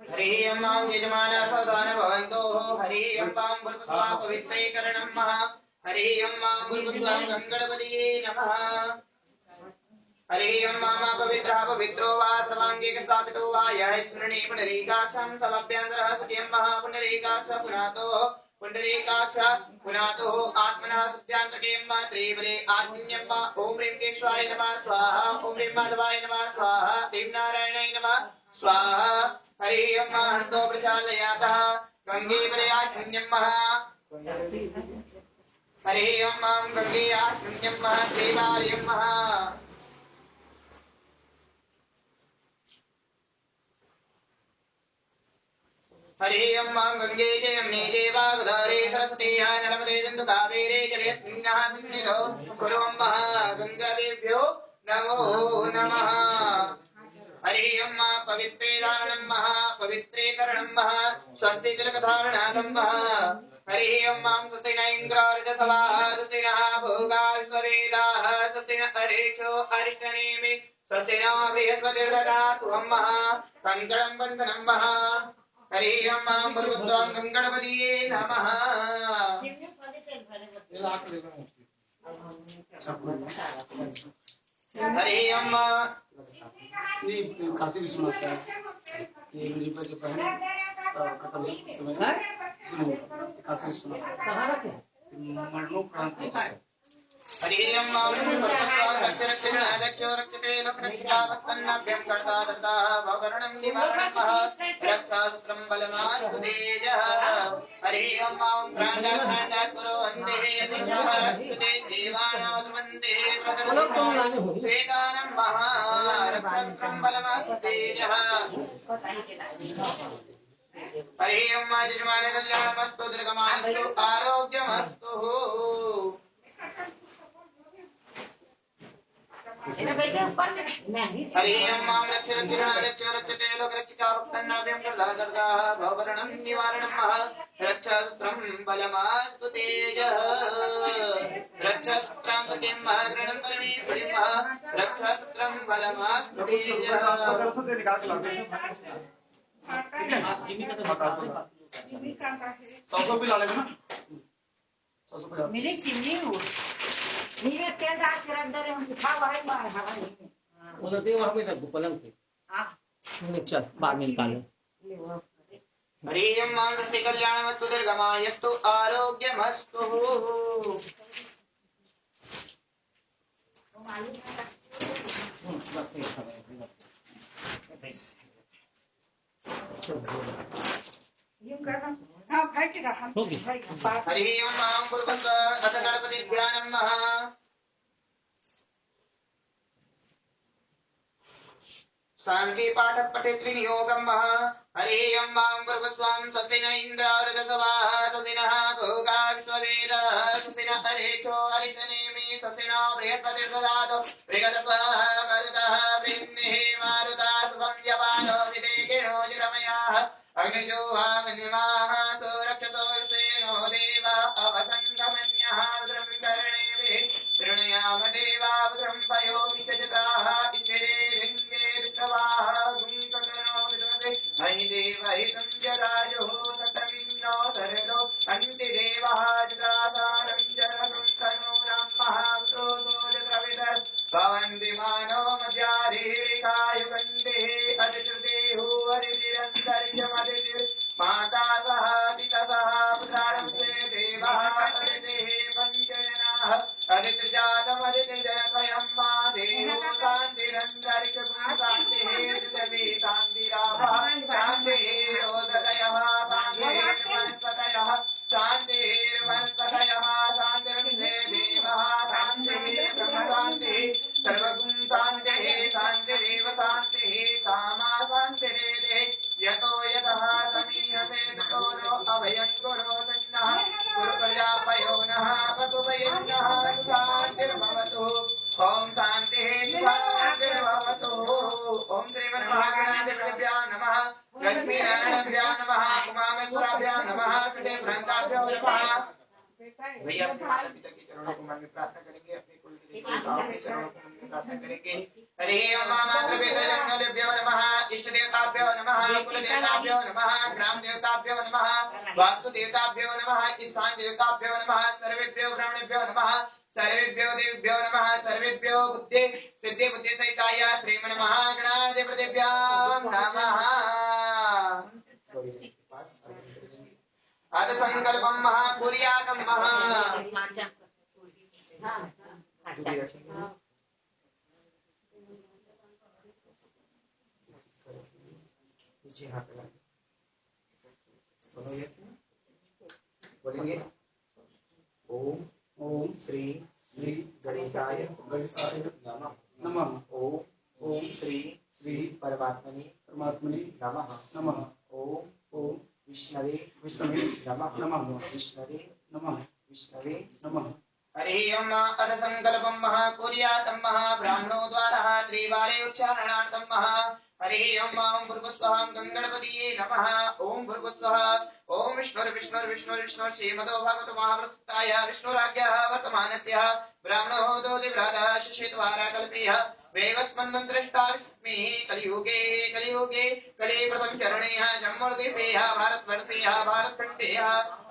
हरिः मां यजमाना सावधान भवन्तु हरिः मां पुष्पा पवित्रीकरणं महा हरिः मां पुष्पा गंगणपतिये नमः हरिः मां पवित्रा पवित्रो वा सर्वांगे स्थापितो वा यः स्मरणे पुंडरीकाक्षं समभ्यन्तरः सुखिं महा पुंडरीकाक्ष पुनातो आत्मनः सत्यान्तके त्रिबले आत्मन्यं ओम ह्रीं केशवाय नमः स्वाहा ओम ह्रीं माधवाय नमः स्वाहा ह्रीं नारायणाय नमः स्वाहा हरिः हस्तो प्रचालयातः गंगे बले आत्मन्यं हरिः गंगे आत्मन्यं देवालयं हरिः गंगे च यमुने चैव गोदावरी सरस्वती नर्मदे सिन्धु कावेरी जलेऽस्मिन्नः सन्निधौ कुरु गंगादेव्यो नमो नमः हरिः पवित्रे धारणं पवित्रीकरणं स्वस्ति तिलकधारणादं हरिः स्वस्ति न इन्द्रार्धसवाः स्वस्ति नः भोगा विश्ववेदाः स्वस्ति न अरेक्षो अरिष्टनेमि स्वस्ति न बृहस्पतिर्दधातु कङ्कणं बन्धनं हरिः भूस्वां गङ्गणपतिये नमः हरिः काशी विश्वनाथ ये मेरी बजे बहन खत्म समय काशी विश्वनाथ मरणों प्रांत हरिः रक्षते लोकरक्षिताभक्तन्नाभ्यं कर्ता दर्ता भवरणं निवारणं रक्षासूत्रं बलमास्तु तेजः हरिः क्राण्डात् कुरो वन्दे विष्णुहरस्तुते देवानाद्वन्दे श्वेतानं रक्षासूत्रं बलमास्तु तेजः हरिः यजमानकल्याणमस्तु दीर्घमायुस्तु आरोग्यमस्तु हरिः रक्षते लोकरक्षिताभक्तन्नाभ्यं कर्ता भवरणं निवारणं रक्षासूत्रं बलमास्तु तेजः रक्षासूत्रान्तके महाग्रणं परमेश्वरीं रक्षासूत्रं बलमास्तु तेजः मिली चिमनी हो नीवे तेल डाल के रख दे हम खावा है बाहर हवा नहीं उधर देव हमें तक पलंग थे हां चल बाद में निकाल हरिः मांगस्य कल्याणमस्तु दीर्घमायस्तु आरोग्यमस्तु हरिः मां कुर्वन्त अथ गणपति ध्यानं शांति पाठ पठे त्रिनियोगं हरिः मां कुर्वस्वां स्वस्ति न इन्द्रार्धसवाः स्वस्ति नः भोगा विश्ववेदाः स्वस्ति न अरेक्षो अरिष्टनेमि स्वस्ति न बृहस्पतिर्दधातु बृहदस्वाहा मरुतः वृन्निः मारुता शुभं यवानो विदेकिनो जुरमयाः अग्निजोहामन्यमाः सुरक्षसो विश्वेनो देवा अवसङ्गमन्यः रुद्रं कर्णेभिः तृणयाम देवा रुद्रं पयोमि च चित्राः इच्छिरे लिङ्गे ऋषवाः गुङ्कनो विदुते अयि देवहितं जराजो सतमिन्नो सरदो अन्तिदेवः चित्रासारं जरसं तनूनां महाक्रोधो जत्रविदः भवन्ति मानो मध्याधीरिकायुगन्ते अतिश्रुतेः अतिथिरन्तरिक्षमतिथिर् माता सह पितसः पुत्राणं स्वे देवः अतिथिः पञ्चजनाः अतिथिर्जातमतिथिर्जनद्वयं मा देवो शान्तिरन्तरिक्षगुं शान्तिः पृथिवी शान्तिरापः शान्तिरोददयः शान्तिर्वनस्पतयः शान्तिर्वनस्पतयः शान्तिर्विश्वे देवः शान्तिः ब्रह्मशान्तिः सर्वगुं शान्तिः शान्तिरेव शान्तिः सामा शान्तिरेदे यतो यतः समीहसे ततो नो अभयं कुरो सन्नः कुरु प्रजापयो नः पशुपयन्नः शान्तिर्भवतु ॐ शान्तिः शान्तिर्भवतु ॐ श्रीमन्महागणाधिपतिभ्यो नमः लक्ष्मीनारायणाभ्यो नमः उमामेश्वराभ्यो नमः श्रीभ्रान्ताभ्यो नमः भैया अपने माता पिता के चरणों को मन में प्रार्थना करेंगे अपने कुल देवी देवताओं के चरणों को मन में प्रार्थना करेंगे हरि ओम मातृपितृजनगलेभ्यो नमः इष्टदेवताभ्यो नमः कुलदेवताभ्यो नमः ग्रामदेवताभ्यो नमः वास्तुदेवताभ्यो नमः स्थानदेवताभ्यो नमः सर्वेभ्यो ब्राह्मणेभ्यो नमः सर्वेभ्यो देवेभ्यो नमः सर्वेभ्यो बुद्धि सिद्धि बुद्धि सहिताय श्रीमन्महागणाधिपतिभ्यो नमः अथ संकल्पं महाकुर्यातं महा बोलेंगे ओम ओम श्री श्री गणेशाय नमः नमः ओम ओम श्री श्री परमात्मने नमः नमः ओम ओम विष्णवे विष्णवे नमः नमः विष्णवे नमः विष्णवे नमः हरि ओम अथ संकल्पं महाकुर्यातं महाब्राह्मणो द्वारा त्रिवारे उच्चारणार्थं महा हरि ओम भूर्भुवस्वः गंगणपतिये नमः ओम भूर्भुवस्वः ओम विष्णुर्विष्णुर्विष्णुर्विष्णुर्विष्णुर् श्रीमदो भागवतो महाप्रसुताय विष्णुराज्ञः वर्तमानस्य ब्राह्मणो दोदिव्रातः शिशिद्वारा कल्पेय वेवस्मन्मन्त्रष्टा विस्मे कलियुगे कलियुगे कलि प्रथम चरणेय जम्मूर्दीपेय भारतवर्षेय भारतखण्डेय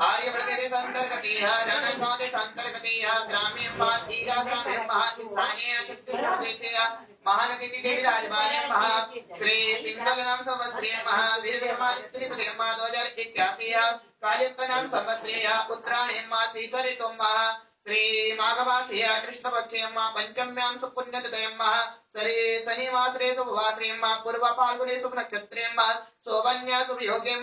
आर्यप्रदेश अन्तर्गतेय जनपदेश अन्तर्गतेय ग्राम्य पातीय ग्राम्य स्थानीय छत्तीसगढ़ महानदी देवी राजमान्य महा श्री पिंगल नाम संवत्सरे महावीर विक्रमादित्य 2081 कालिक नाम संवत्सरे उत्तरायण मासी सरितुम महा श्री माघमासीय कृष्णपक्षे पंचम्यां सुपुण्यतिथयं श्री शनिवासरे शुभवासरे पूर्व फाल्गुने शुभ नक्षत्रे शोभन्या शुभयोगे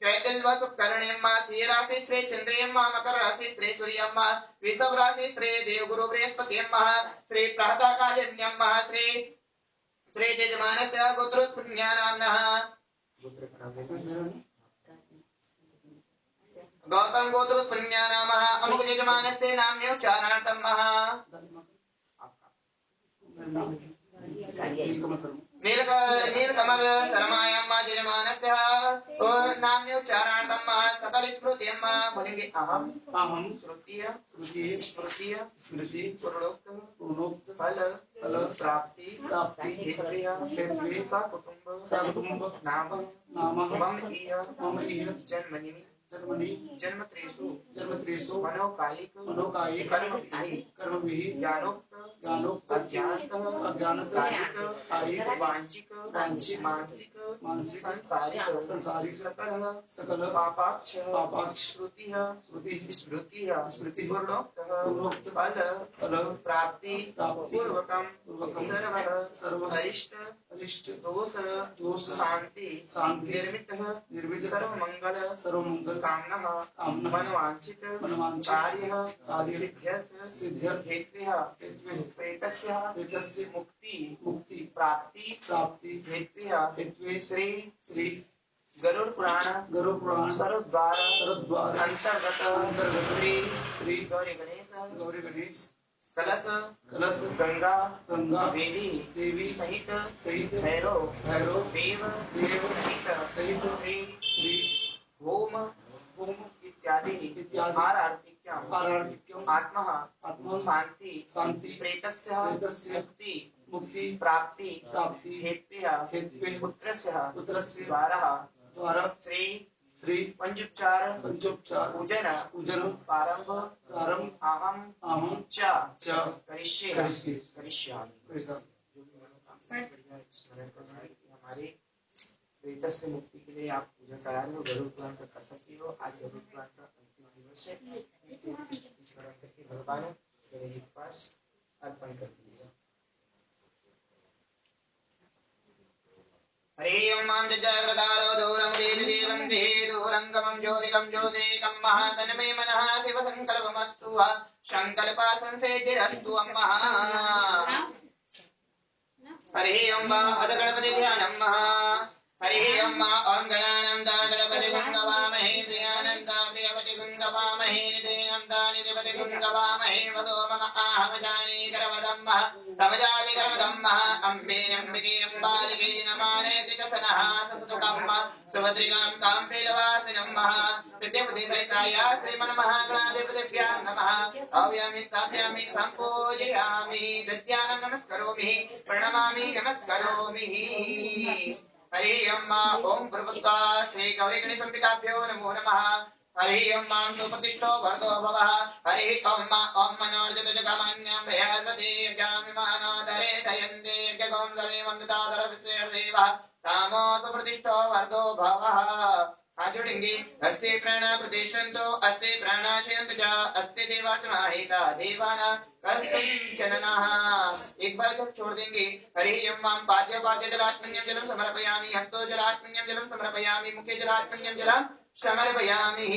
कैतिल्व शुभकर्णे श्रीराशि श्री चंद्रे मकर राशि श्री सूर्य वृषभ राशि श्री देवगुरु बृहस्पति श्री प्रातःकालिन्यं श्री श्री यजमानस्य गोत्रोत्पुण्यानाम्नः गौतम गोत्रोत्पुण्यानामः अमुक यजमानस्य नाम्नोच्चारणार्थं नीलकमल शर्मायां यजमानस्य नाम्नोच्चारणार्थं सकल स्मृतिं बोलेंगे अहं श्रुतिय स्मृति पूर्णोक्त फल प्राप्ति हेतवे सकुटुंब नाम मम इह जन्मत्रेषु मनोकायिक कर्मभिः ज्ञानोक्त अज्ञानतः कायिक वांछिक मानसिक संसारिक सकल पापाक्ष स्मृति पूर्णोक्त फल प्राप्ति पूर्वकम सर्व अरिष्ट दोष शांति निर्मित सर्वमंगल कामनः मनवांछित कार्य सिद्ध्यर्थ हेतुः प्रेतस्य मुक्ति प्राप्ति हेतुः श्री गरुड़ पुराण शरद्वार अंतर्गत श्री गौरी गणेश कलश गंगा देवी सहित भैरव देव सहित श्री होम इत्यादि आरतिक्यम् आत्मा शांति प्रेतस्य मुक्ति प्राप्ति हेतुः पुत्रस्य द्वारा श्री पंचोपचार पूजन प्रारंभ अहम च करिष्यामि। हमारे प्रेत से मुक्ति के लिए आप पूजा करा रहे हो, गरुड़ पुराण का कर सकते हो। आज गरुड़ पुराण का अंतिम दिवस है, स्मरण करके भगवान गणेश जी के पास अर्पण कर दीजिएगा। हरे ओम जयग्रदारो दूरम देवन्ते दूरंगमं ज्योतिकं ज्योतिरेकं महातन्मे मनः शिव संकल्पमस्तु संकल्पा संसेद्धिरस्तु अम्मः। हरे ओम अथ गणपति ध्यानं हरि ओम ओम गणानंदा गणपति गंगवामहे प्रियानंदा प्रियपति गंगवामहे निधेनंदा निधिपति गंगवामहे वदो मम आहवजानी करवदम्म तमजानि करवदम्म अम्बे अम्बिके अम्बालिके नमानेति च सनः ससुकम्म सुभद्रिकां काम्पेलवासिनं महा सिद्धिबुद्धिसहिताय श्रीमन्महागणाधिपतिभ्यां नमः आव्यामि स्थापयामि सम्पूजयामि दद्यानं नमस्करोमि प्रणमामि नमस्करोमि हरि ओं भूर्भुवस्सुः श्री गौरी गणेशाम्बिकाभ्यो नमो नमः हरि ओं मां सुप्रतिष्ठो वरदो भवः हरि ओं मनोर्जित जगमान्यं बृहस्पति यज्ञामिमानादरे दयन्ते यज्ञगों सर्वे वन्दतादर विश्वेर्देवः कामो सुप्रतिष्ठो वरदो भवः आजुडिंगे अस्ते प्राणा प्रतिशन्तो अस्ते प्राणाशयन्तु च अस्ते देवात्माहिता देवाना कस्मिंचननः एक बार जब छोड़ देंगे हरि ओं मां पाद्य जलात्मन्यं जलं समर्पयामि हस्तो जलात्मन्यं जलं समर्पयामि मुखे जलात्मन्यं जलं समर्पयामि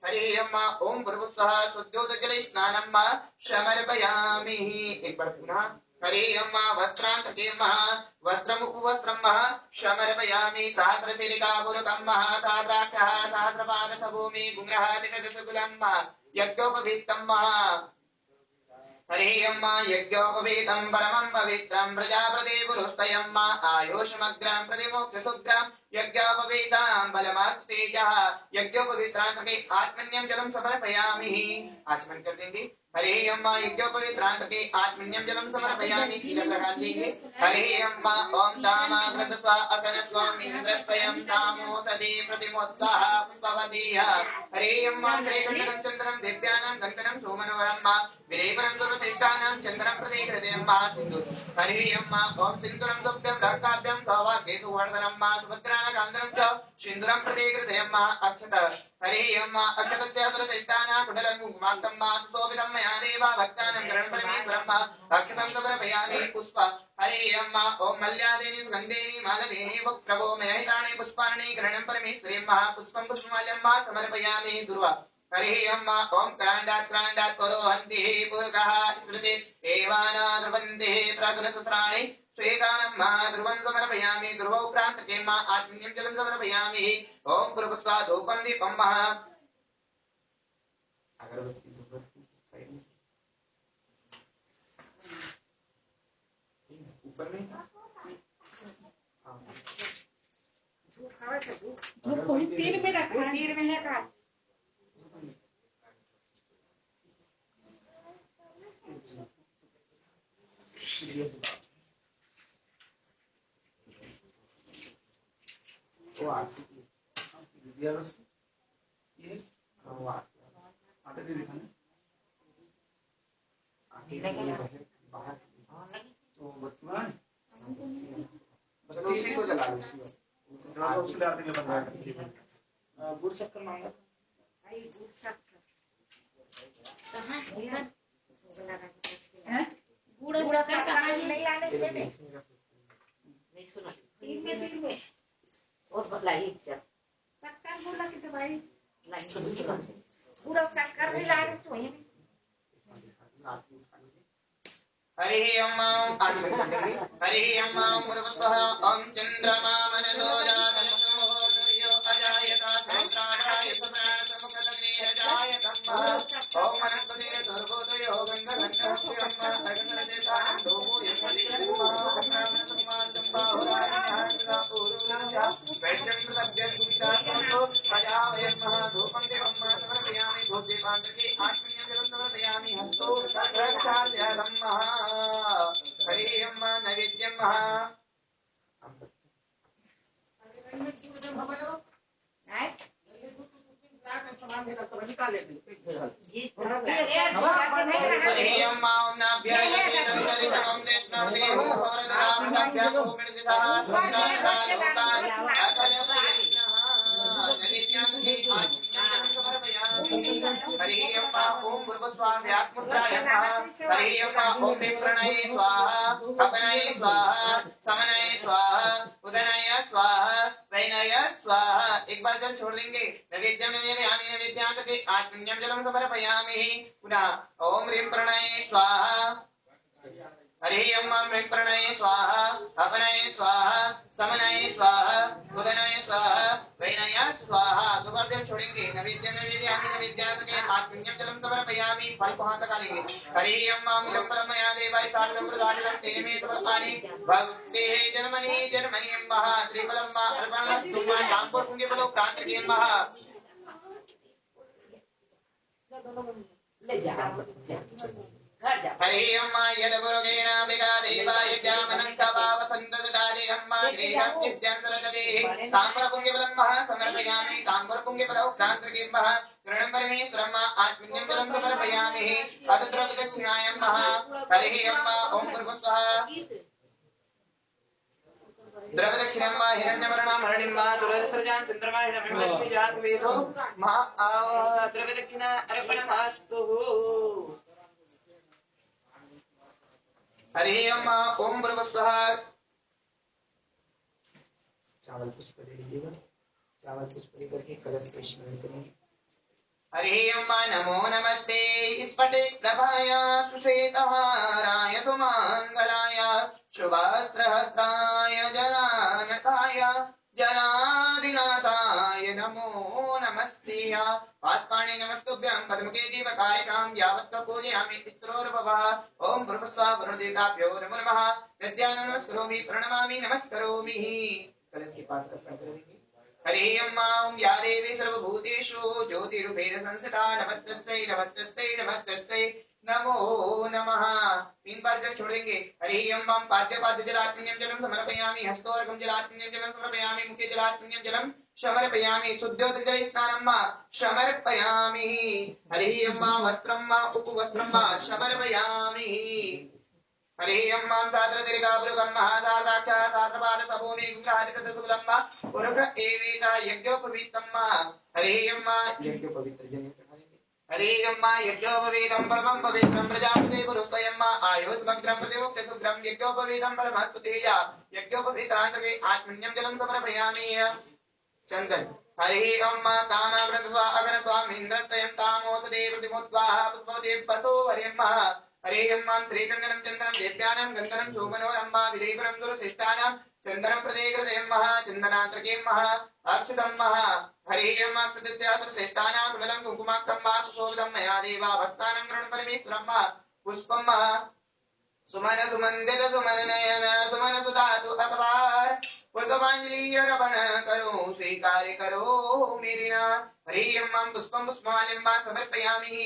हरि ओं भूर्भुवस्सुः शुद्धोदकले स्नानं मा समर्पयामि एक बार पुनः हरि ओं वस्त्रान्तके वस्त्रमुपवस्त्रं समर्पयामि सहस्रशिरिकापुरुकं सहस्राक्षः सहस्रपादसभूमि गुंग्रहादिकदशकुलं यज्ञोपवीतं हरि ओं यज्ञोपवीतं परमं पवित्रं प्रजापते पुरुस्तयं आयुष्मग्रं प्रतिमोक्षसुग्रं यज्ञोपवीतं बलमास्तु तेजः यज्ञोपवीत्रान्तके आत्मन्यं जलं समर्पयामि आचमन कर देंगे हरि ओं यज्ञोपवीत्रान्तके आत्मन्यं जलं समर्पयामि तिलक लगा देंगे हरि ओं दामाग्रतस्वा अकनस्वामिन्द्रस्वयं तामोसदे प्रतिमोत्साह पुष्पवतीय हरि ओं त्रैकण्डनं चन्द्रं दिव्यानां गन्धनं सोमनवरं विलेपनं सर्वश्रेष्ठानां चन्द्रं प्रति हृदयं सिन्दूर हरि ओं सिन्दूरं तुभ्यं रक्ताभ्यं सौभाग्ये सुवर्धनं सुभद्रानकान्तरं च सिन्दूरं प्रति हृदयं अक्षत हरि ओं अक्षतस्य सर्वश्रेष्ठानां कुण्डलं कुङ्कुमाक्तं सुशोभितं मया देव भक्तानां शरणपरमेश्वरं अक्षतं समर्पयामि पुष्प हरि ओं मल्यादेनि सुगन्धेनि मालदेनि वक्त्रवो मयहितानि पुष्पाणि ग्रहणं परमेश्वरे पुष्पं पुष्पमाल्यं समर्पयामि दुर्वा हरि ओं क्राण्डात् करोहन्ति पुरुषः स्मृति एवानाद्रवन्ति प्रातःसहस्राणि स्वेगानं ध्रुवं समर्पयामि ध्रुवौ प्रान्तके आत्मन्यं जलं समर्पयामि ओं भूर्भुवस्सुः धूपं दीपं अगरबत्ती ऊपर में तीन में रखा तीन में है का वो ये आटे दे दिखाना बाहर तो बच्चों चलो उसी को जला लो उसको डाल देंगे बंद गुड़ शक्कर मांगा भाई गुड़ शक्कर कहाँ गुड़ शक्कर कहाँ नहीं लाने से नहीं सुना तीन में और लाई शक्कर बोला कि भाई लाई गुड़ शक्कर नहीं लाने से वही हरि ओं हरि ओं भूर्भुवस्सुः ओं चन्द्रमा मनसो जातस्य सूर्यो अजायत सहस्राधाय समुखदग्निरजायतं ओं वनस्पतिर्दुर्गोदयो गन्धगन्धस्यं अगन्धरदेशानं धूमो यज्ञनिकर्मः वैश्यं प्रदभ्यस्मितास्तु प्रजावयं धूपं देवं समर्पयामि धूपदीपान्तके आत्मन्यं जलं समर्पयामि हस्तो रक्षास्यादं हरि ओं नैवेद्यं हरि ओं भूर्भुवस्सुः व्यासमुद्रायां हरि ओं प्रणये स्वाहा अपनये स्वाहा समनये स्वाहा उदनये स्वाहा वैनये स्वाहा एक बार जल छोड़ देंगे नैवेद्यं निवेदयामि नैवेद्यान्तके आत्मन्यं जलं समर्पयामि पुनः ओं ह्रीं प्रणये स्वाहा हरि ओं ह्रीं प्रणये स्वाहा अपनये स्वाहा समनये स्वाहा उदनये स्वाहा वैनये स्वाहा दोबारा देव छोड़ेंगे नैवेद्य में विद्यामि नैवेद्यात के आत्मन्यम जलम समर्पयामि फल को हाथ लगा लेंगे हरि अम्मा मिलम मया देवाय साधुम प्रदानम तेने में तमपानि भक्ते जन्मनि जन्मनि अम्मा श्रीफलम्मा अर्पणमस्तु मा तांपुर पुंगे बलो प्रांत के अम्मा ले जा हरि अम्मा यदपुरुगेण विगा देवाय जामनस्तवा वसन्तसुदाजे अम्मा गृहं नित्यं सरदवेः ताम्रपुङ्गबलं महा समर्पयामि ताम्रपुङ्गबलौ प्रान्तर्गिम्मः गृणं परमेश्वरम् आत्मन्यं जलं समर्पयामि अतद्रवदक्षिणाय महा हरि अम्मा ॐ भूर्भुवः द्रवदक्षिणं मा हिरण्यवर्णं हरणिं मा तुलसृजां चन्द्रमा हिरण्यलक्ष्मी जात वेदो मा द्रवदक्षिणा अर्पणमस्तु हरि अम्मा ओम भूर्भुवः चावल पुष्प दे दीजिएगा चावल पुष्प लेकर के कलश पे स्मरण करेंगे हरि अम्मा नमो नमस्ते स्फटे प्रभाय सुषेतहाराय सुमंगलाय शुभास्त्रहस्त्राय जलानकाय जलादिनाथाय नमो नमस्ते पास्पाणि नमस्तुभ्यं पद्मके दीपकायकां यावत् पूजयामि स्त्रोर्भवः ओम भूर्भुवः वरुणदेवताभ्यो नमो नमः विद्यां नमस्करोमि प्रणमामि नमस्करोमि कलश के पास अर्पण करेंगे हरि अम्मा या देवी सर्वभूतेषु ज्योतिरूपेण संस्थिता नमस्तस्यै नमस्तस्यै नमस्तस्यै नमो नमः तीन बार जल छोड़ेंगे हरि अम्मा पाद्य जलात्मन्यं जलं समर्पयामि हस्तोर्घं जलात्मन्यं जलं समर्पयामि मुखे जलात्मन्यं जलं समर्पयामि शुद्धोदकजल स्नानं समर्पयामि हरि अम्मा वस्त्रं उपवस्त्रं समर्पयामि हरि अम्मा सादर दीर्घाभृगं महासाद्राक्षा साद्रपाद सभूमि गुग्रहरितसुलम्ब पुरुष एवेता यज्ञोपवीतम् हरि अम्मा यज्ञोपवीत जन्य हरि अम्मा यज्ञोपवीतं परमं पवित्रं प्रजापति पुरुषयम् आयुष्मग्रं प्रतिमुक्त सुग्रं यज्ञोपवीतं परमस्तुतेय यज्ञोपवीतान्तरे आत्मन्यं जलं समर्पयामि चन्दन हरि अम्मा तामाव्रत स्वा अगर स्वामीन्द्रस्तयं तामोसदे प्रतिमुद्वाह पुष्पदेव पशो हरिम्मा हरि अम्मा श्रीकण्डनं चन्दनं देव्यानां गन्धनं सोमनोरम्मा विलेपनं दुरशिष्टानां चन्दनं प्रदेकृतयं चन्दनान्तर्के अक्षतं हरि अम्मा सदस्यातुरशिष्टानां कुण्डलं कुङ्कुमाक्तं सुशोभितं मया देवा भक्तानां गृहं परमेश्वरं पुष्पं सुमन सुमंदिर सुमन नयन सुमन सुधातु अखबार पुष्पांजलि अर्पण करो स्वीकार करो मेरी ना हरि अम्मा पुष्पं पुष्पमाल्यं समर्पयामि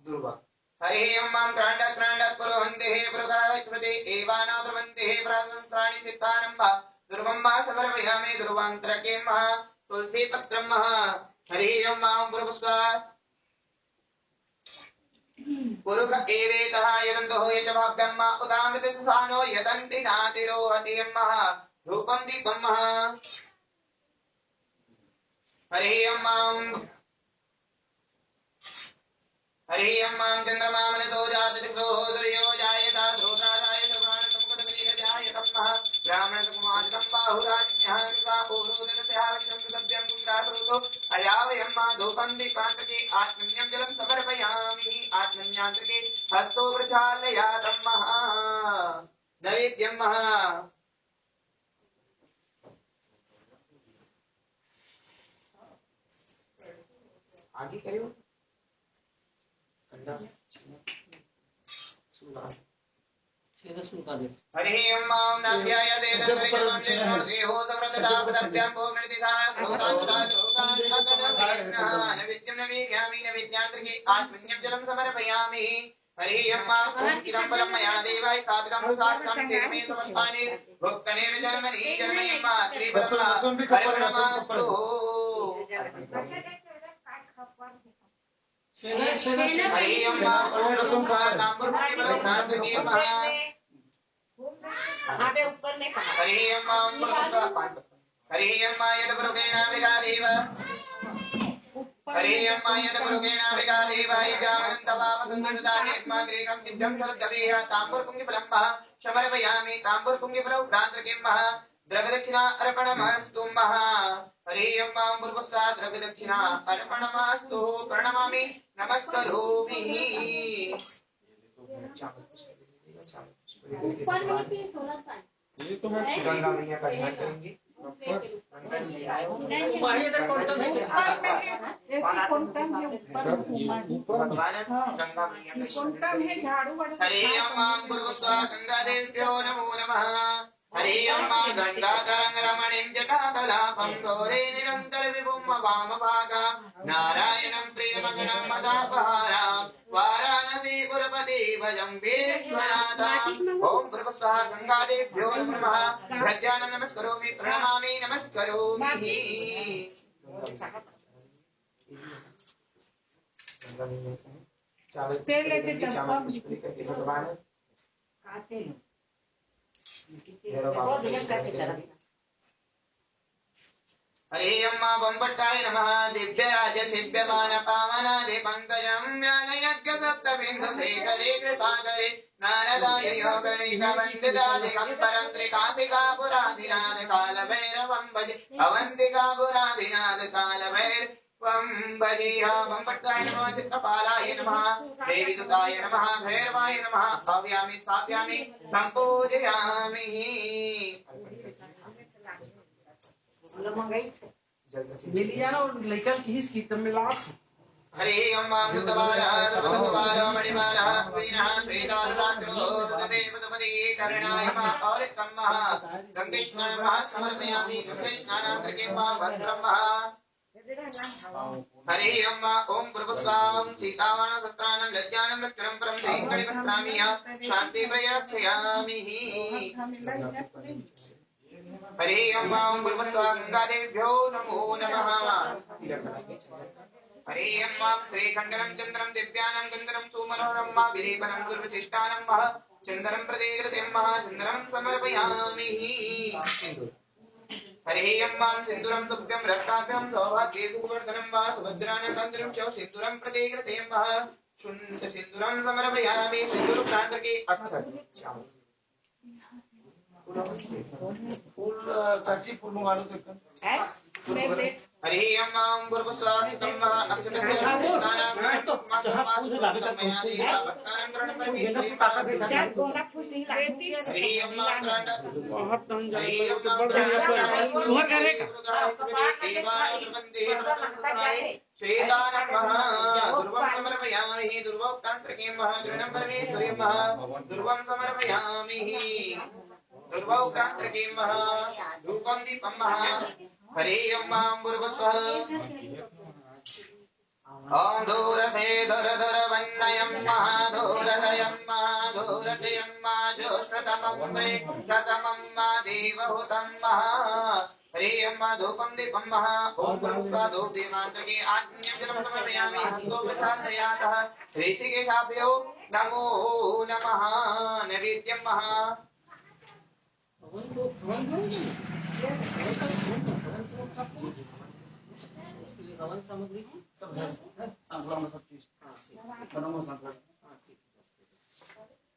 ध्रुवा हरि अम्मा त्राण्डात् पुरोहन्ते पुरुगायत्वते एवानाद्रवन्ते प्राणि सिद्धानं ध्रुवं समर्पयामि ध्रुवान्तरके तुलसी पत्रं हरि अम्मा पुरुस्वा पुरुष एवेतः यदन्तो यजभाभ्यम् उदामृत सुसानो यदन्ति नातिरोहति धूपं दीपं हरि अम्मा चन्द्रमा मनसो जातचक्षो सूर्यो जायता श्रोत्राय श्रवणसमुपदकनीरजायतम् ब्राह्मणसकुमारितं बाहुराज्ञः कृता ओरोदकस्यावश्यं सभ्यं कुन्द्रासुतो अयावयम् धूपं दीपान्तके आत्मन्यं जलं समर्पयामि आत्मन्यान्तके हस्तो प्रक्षालयातं नैवेद्यं आगे करियो हरि अम्मा नाभ्याय देदन्तरिजगं निष्णोर्देहो समृद्धदापदभ्यां भूमिर्दिशा नैवेद्यं नैवेद्यामि नैवेद्यान्तर्के आत्मन्यं जलं समर्पयामि हरि अम्मा इदं फलं मया देवाय स्थापितं प्रसादितं तेन मे समर्पयामि भुक्तनिर्जन्मनि जन्मयम्मा श्रीफलमस्तु हरि अम्मा आबे ऊपर में हरि अम्मा हरि अम्मा यदपुरुगेण मृगादेव हरि अम्मा यदपुरुगेण मृगादेव यजामनन्तवामसन्दुदानेत्मा ग्रेगं सिद्धं सरद्दवेह ताम्बुरपुङ्गिफलं समर्पयामि ताम्बुरपुङ्गिफलौ भ्रान्तर्किं द्रव्यदक्षिणा अर्पणमस्तु हरि अम्मा पूर्वस्था द्रव्यदक्षिणा अर्पणमस्तु प्रणमामि नमस्करोमि गंगा मैया का ध्यान करेंगे माही इधर कौन सा है हरे अम्मा पूर्वस्वा गंगादेव्यो नमो नमः हरे अम्मा गंगाधरं रमणीं जटाकलापं दोरे निरन्तर विभुम वामभागा नारायणं प्रियमगनं मदापहारां वाराणसी पुरपति भजं विश्वनाथम् ॐ पूर्वस्वा गंगादेव्यो नमः भक्त्यानं नमस्करोमि प्रणमामि नमस्करोमि तेल लेके डब्बा भगवान हरे अम्मा बंपट्टाय नमः दिव्य राज सिव्यमान पावन दे पंकजं व्यालयज्ञ सप्त बिंदु शेखरे कृपा करे नारदाय योगणित वंदिता दिगंबरं त्रिकासिका पुराधिनाथ काल भैरवं भजे अवंतिका पुराधिनाथ काल भैरवं भजे बंपट्टाय नमः चित्रपालाय नमः देवीदुताय नमः भैरवाय नमः भाव्यामि स्थाप्यामि संपूजयामि मिलियाना और लेकर किस की तमिलात हरे अम्मा मृतबाला सर्वतुबाला मणिमाला वीणा श्रीदारदाक्षो देवतपति करणाय मा और तम्मा गंगेष्णान महा समर्पयामि गंगेष्णानांतर्गे मा वस्त्रं महा हरे अम्मा ओम प्रभुस्वाम सीतावान सत्रानं लज्जानं लक्षणं परं श्रींगणि वस्त्रामि शांति प्रयच्छयामि हरे अम्मा ओम प्रभुस्वा गंगादेव्यो नमो नमः हरे अम्मा श्रीखण्डनं चन्द्रं दिव्यानं गन्धर्वं सुमनोरं मा विलेपनं दुर्विशिष्टानं मह चन्दनं प्रदेकृतिं महाचन्दनं समर्पयामि हरे अम्मा सिन्दूरं तुभ्यं रक्ताभ्यं सौभाग्ये सुवर्धनं वा सुभद्रानं कन्दरं च सिन्दूरं प्रदेकृतिं मह शुन्त सिन्दूरं समर्पयामि सिन्दूरप्रान्तके अक्षत फूल चाची फूल मंगा लो हरे अम्मा गुरुस्वाक्षितं वा अक्षतस्य हरे अम्मा श्वेतानं दुर्वं समर्पयामि दुर्वोक्तान्त्रके महागृणं परमेश्वरी दुर्वं समर्पयामि दुर्वोक्तान्त्रके धूपं दीपं हरे अम्मा भूर्भुवस्वः ॐ दूरसे धर धर वन्नयं महाधूरदयं महाधूरदयं मा ज्योष्णतमं प्रेक्षतमं मा देवहुतं महा हरे अम्मा धूपं दीपं ॐ भूर्भुवस्वः धूपदीपान्तके आत्मन्यं जलं समर्पयामि हस्तो प्रसादयातः ऋषिकेशाभ्यो नमो नमः नैवेद्यं महा हवन सामग्री सब है सांभला में सब चीज बनमो सांभला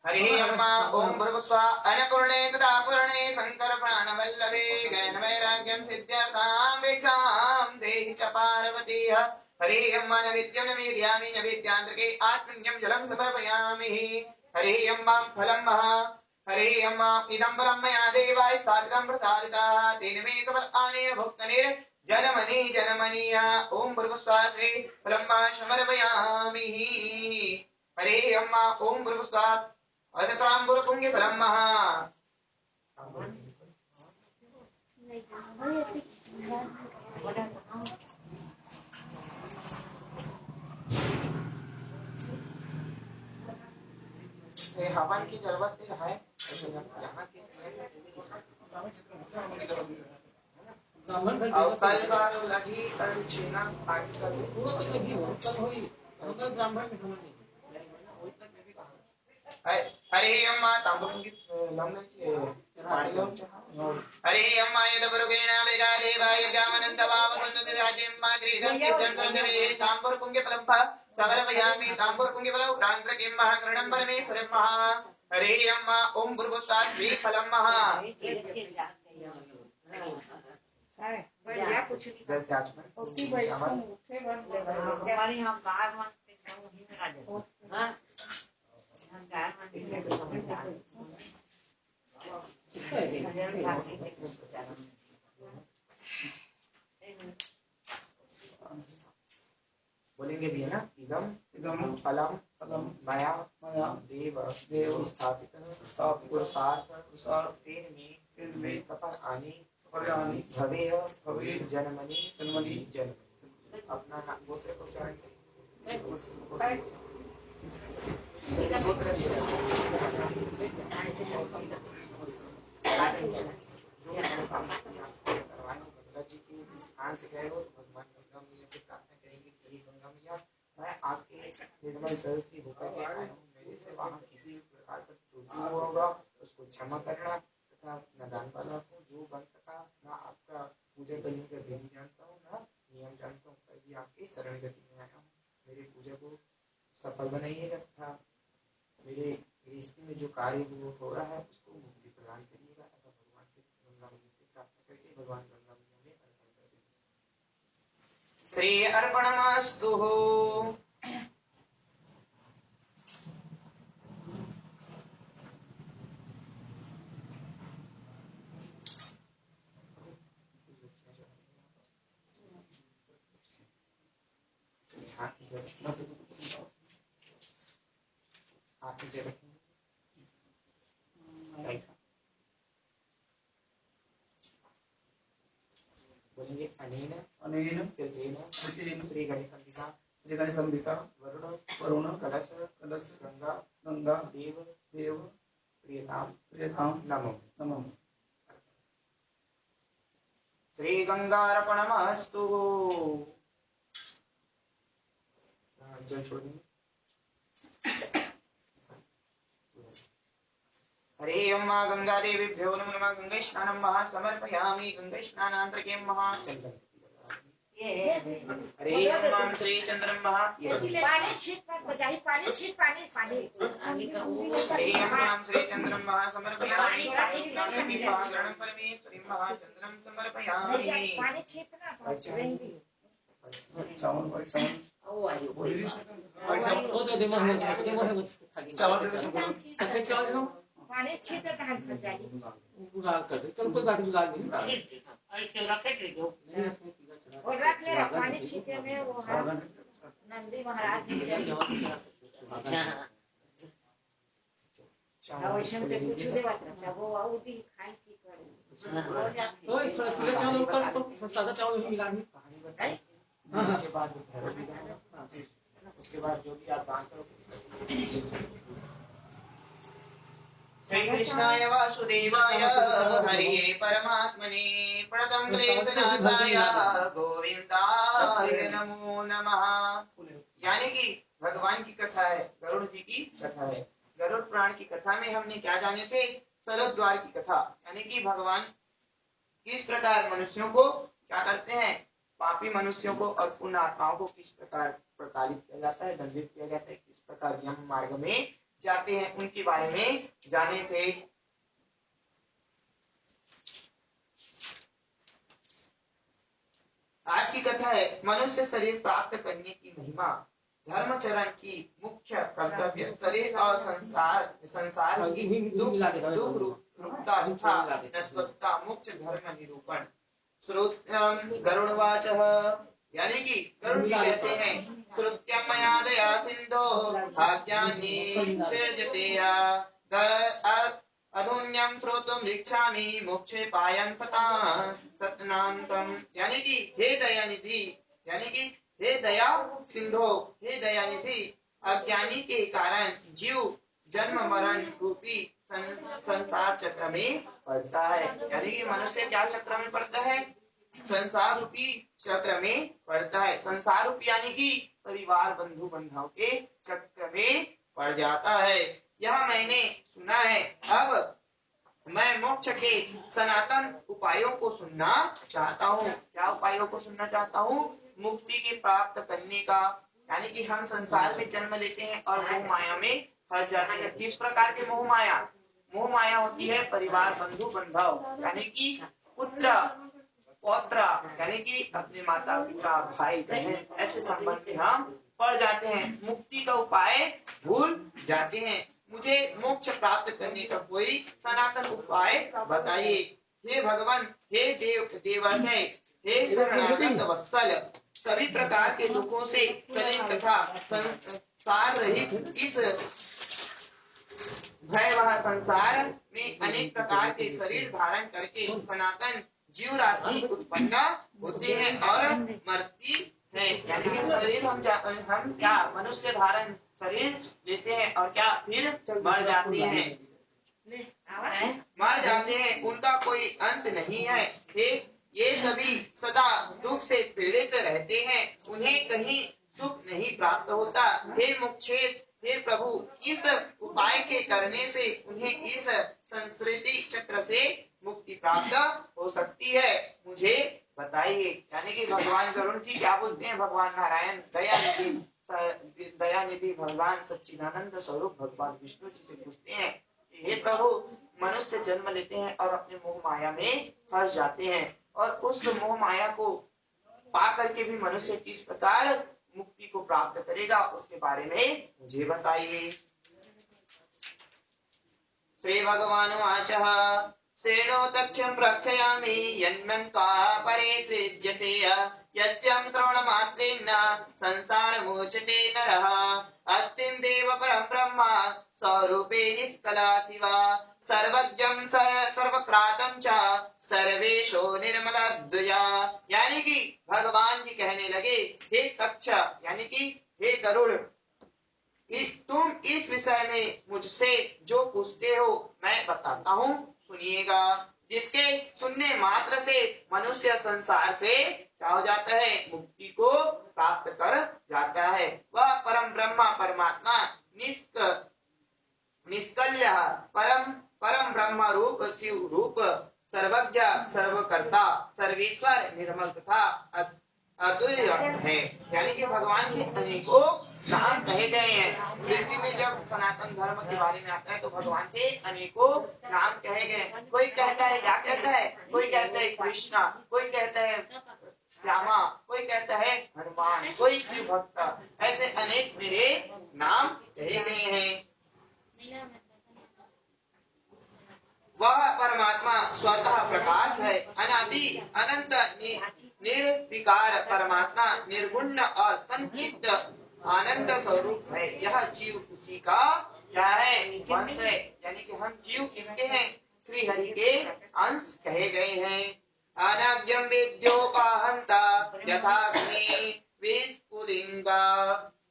हरे अम्मा ओम भूर्भुवस्वः अन्नपूर्णे सदा पूर्णे शंकर प्राणवल्लभे ज्ञानवैराग्यं सिद्ध्यर्थां भिक्षां देहि च पार्वती हरे अम्मा नैवेद्यं निवेदयामि नैवेद्यान्तर्गे आत्मन्यं जलं समर्पयामि हरे अम्मा फलं महा हरे अम्मा इदं परं मया देवाय स्थापितं प्रसादितः तेन मे सफलानेन भुक्तनेन जनमनि जनमनीया ओम भूर्भुवस्वः श्री फलं समर्पयामि हरे अम्मा ओम भूर्भुवस्वः अदतांबुर पुंगे फलं महा से हवन की जरूरत है यहाँ के और कल का लगी कल छीना पार्टी कर पूरा तो लगी हो कल होई मंगल ब्राह्मण में खबर नहीं हरे अम्मा तांबुलंगी लंगची पाणी लो हरे अम्मा यदवरुगेण वेगा देवाय व्यामनंद भाव कुंदति राज्यम्मा ग्रीधं दिव्यं द्रदवे तांबुर पुंगे फलंप समर्पयामि तांबुर पुंगे फलं प्रांतकिं महाकरणं परमेश्वरं महा हरे अम्मा ओम भूर्भुवस्वः श्री फलं महा बढ़िया कुछ जल से आज में ओती वैष्णव उठे बन हमारे यहाँ कार मन पे हां हम कार मन से बोलेंगे भी है ना, इदम इदम फलम फलम मया मया देव देव स्थापित स्थापित पुरुषार्थ इनमें सफर आनी सपर्यानि भवेह भवे जन्मनि जन्मनि जन्म। अपना नाम गोत्र को जानेंगे। जो गंगा जी के स्थान से गए हो तो भगवान गंगा मैया से प्रार्थना करेंगे कि हे गंगा मैया, मैं आपके निर्मल जल से होकर के आया हूँ, मेरे से वहाँ किसी प्रकार का त्रुटि हुआ होगा उसको क्षमा करना, तथा नादान वाला को जो बन सका ना आपका पूजा करने का विधि जानता हूँ ना नियम जानता हूँ, तभी आपके शरण गति में आया हूँ। मेरे पूजा को सफल बनाइएगा तथा मेरे गृहस्थी में जो कार्य हो रहा है उसको मुक्ति प्रदान करिएगा। ऐसा भगवान से गंगा मैया से प्रार्थना करके भगवान गंगा मैया में अर्पण कर देंगे। श्री अर्पणमस्तु। बोलेंगे अनेन अनेन कृतेन कृतेन श्री गणेशंबिका श्रीगणेशंबिका वरुण कलश गंगा गंगा देव देव प्रियताम नमो नमः। श्री गंगार्पणमस्तु। जल छोड़ देंगे। हरे अम्मा गंगा देवीभ्यो नमो नमः। गंगा स्नानं महा समर्पयामि। गंगा स्नानांतरे महा हरे अम्मा श्री चंद्रम महा पानी छीट मत बजाई, पानी छीट, पानी पानी हरे अम्मा श्री चंद्रम महा समर्पयामि। ग्रहणं परमेश्वरी महा चंद्रम समर्पयामि। पानी छीटना चावल भाई चावल बोली पानी छीट धान पर जाई गुलाल कर दे, चल कोई बात नहीं, गुलाल नहीं और रख ले पानी छीटे में वो नंदी महाराज की जय वैष्णव से कुछ दे बात वो आउदी खाई की करे ओए थोड़ा थोड़ा चावल और कर, तो सादा चावल भी मिला दे। उसके बाद उसके बाद जो भी आप दान करोगे। श्री कृष्णाय वासुदेवाय हरिये परमात्मने प्रणतं क्लेशनाशाय गोविंदाय नमो नमः। यानी कि भगवान की कथा है, गरुड़ जी की कथा है। गरुड़ पुराण की कथा में हमने क्या जाने थे? सरद्वार की कथा, यानी कि भगवान किस प्रकार मनुष्यों को क्या करते हैं, पापी मनुष्यों को और पुण्य आत्माओं को किस प्रकार प्रताड़ित किया जाता है, दंडित किया जाता है, किस प्रकार यम मार्ग में जाते हैं, उनके बारे में जाने थे। आज की कथा है मनुष्य शरीर प्राप्त करने की महिमा। धर्मचरण की मुख्य कर्तव्य शरीर और संसार की दुख रूपता तथा नश्वरता मुख्य धर्म निरूपण। गरुड़वाच, यानी कि गरुड़ जी कहते हैं, श्रुत्यं मया दया सिंधो भाग्यानि सृजतेया अधुन्यं श्रोतुम् इच्छामि मोक्षे पायं सतनान्तम्। यानी कि हे दयानिधि, यानी कि हे दया सिंधो, हे दयानिधि, अज्ञानी के कारण जीव जन्म मरण रूपी संसार चक्र में पड़ता है। यानी कि मनुष्य क्या चक्र में पड़ता है? संसार रूपी चक्र में पड़ता है। संसार रूपी यानी कि परिवार बंधु बांधव के चक्र में पड़ जाता है। यह मैंने सुना है। अब मैं मोक्ष के सनातन उपायों को सुनना चाहता हूँ। क्या उपायों को सुनना चाहता हूँ? मुक्ति की प्राप्त करने का। यानी कि हम संसार में जन्म लेते हैं और मोह माया में फंस जाते हैं। किस प्रकार के मोह माया? मोह माया होती है परिवार बंधु बांधव, यानी कि पुत्र पौत्र, यानी कि अपने माता पिता भाई बहन, ऐसे संबंध में हम पड़ जाते हैं। मुक्ति का उपाय भूल जाते हैं। मुझे मोक्ष प्राप्त करने का कोई सनातन उपाय बताइए। हे भगवान, हे देवाशय, हे शरणागत वत्सल, सभी प्रकार के दुखों से शरीर तथा संसार रहित इस भयावह संसार में अनेक प्रकार के शरीर धारण करके सनातन जीव राशि उत्पन्न होती है और मरती है। यानी कि शरीर हम क्या मनुष्य धारण शरीर लेते हैं और क्या फिर मर जाते हैं उनका कोई अंत नहीं है। ये सभी सदा दुख से पीड़ित रहते हैं, उन्हें कहीं सुख नहीं प्राप्त होता। हे मुक्षेश, हे प्रभु, इस उपाय के करने से उन्हें इस संस्कृति चक्र से मुक्ति प्राप्त हो सकती है, मुझे बताइए। यानी कि भगवान वरुण जी क्या बोलते हैं, भगवान नारायण दयानिधि भगवान सच्चिदानंद स्वरूप भगवान विष्णु जी से पूछते हैं, हे प्रभु, मनुष्य जन्म लेते हैं और अपने मोह माया में फंस जाते हैं, और उस मोह माया को पा करके भी मनुष्य किस प्रकार मुक्ति को प्राप्त करेगा, उसके बारे में मुझे बताइए। श्री भगवान वाचः श्रेणो तक्षं प्रक्षयामि यन्मन्त्वा परे सृज्यसे यस्यं श्रवणमात्रेण संसारमोचते नरः अस्तिं देव परं ब्रह्म स्वरूपे निष्कला शिवा सर्वज्ञं सर्वक्रातं च सर्वेशो निर्मलद्वया। यानी कि भगवान जी कहने लगे, हे तक्ष यानी कि हे गरुड़, तुम इस विषय में मुझसे जो पूछते हो मैं बताता हूँ, सुनिएगा। जिसके सुनने मात्र से मनुष्य संसार से क्या हो जाता है, मुक्ति को प्राप्त कर जाता है। वह परम ब्रह्मा परमात्मा निष्कल्य परम ब्रह्म रूप शिव रूप सर्वज्ञ सर्वकर्ता सर्वेश्वर निर्मल तथा अद्वितीय है। यानी कि भगवान के अनेकों नाम कहे गए हैं। पृथ्वी में जब सनातन धर्म के बारे में आता है तो भगवान के अनेकों नाम कहे गए। कोई कहता है, क्या कहता है, कोई कहता है कृष्णा, कोई कहता है श्यामा, कोई कहता है हनुमान, कोई शिव भक्त, ऐसे अनेक मेरे नाम कहे गए हैं। वह परमात्मा स्वतः प्रकाश है, अनादि अनंत निर्विकार परमात्मा निर्गुण और संचित आनंद स्वरूप है। यह जीव उसी का क्या है, वंश है। यानी कि हम जीव किसके हैं, श्री हरि के अंश कहे गए हैं। अनाद्यं वेद्योपाहंता यथाग्नि विस्फुलिंगा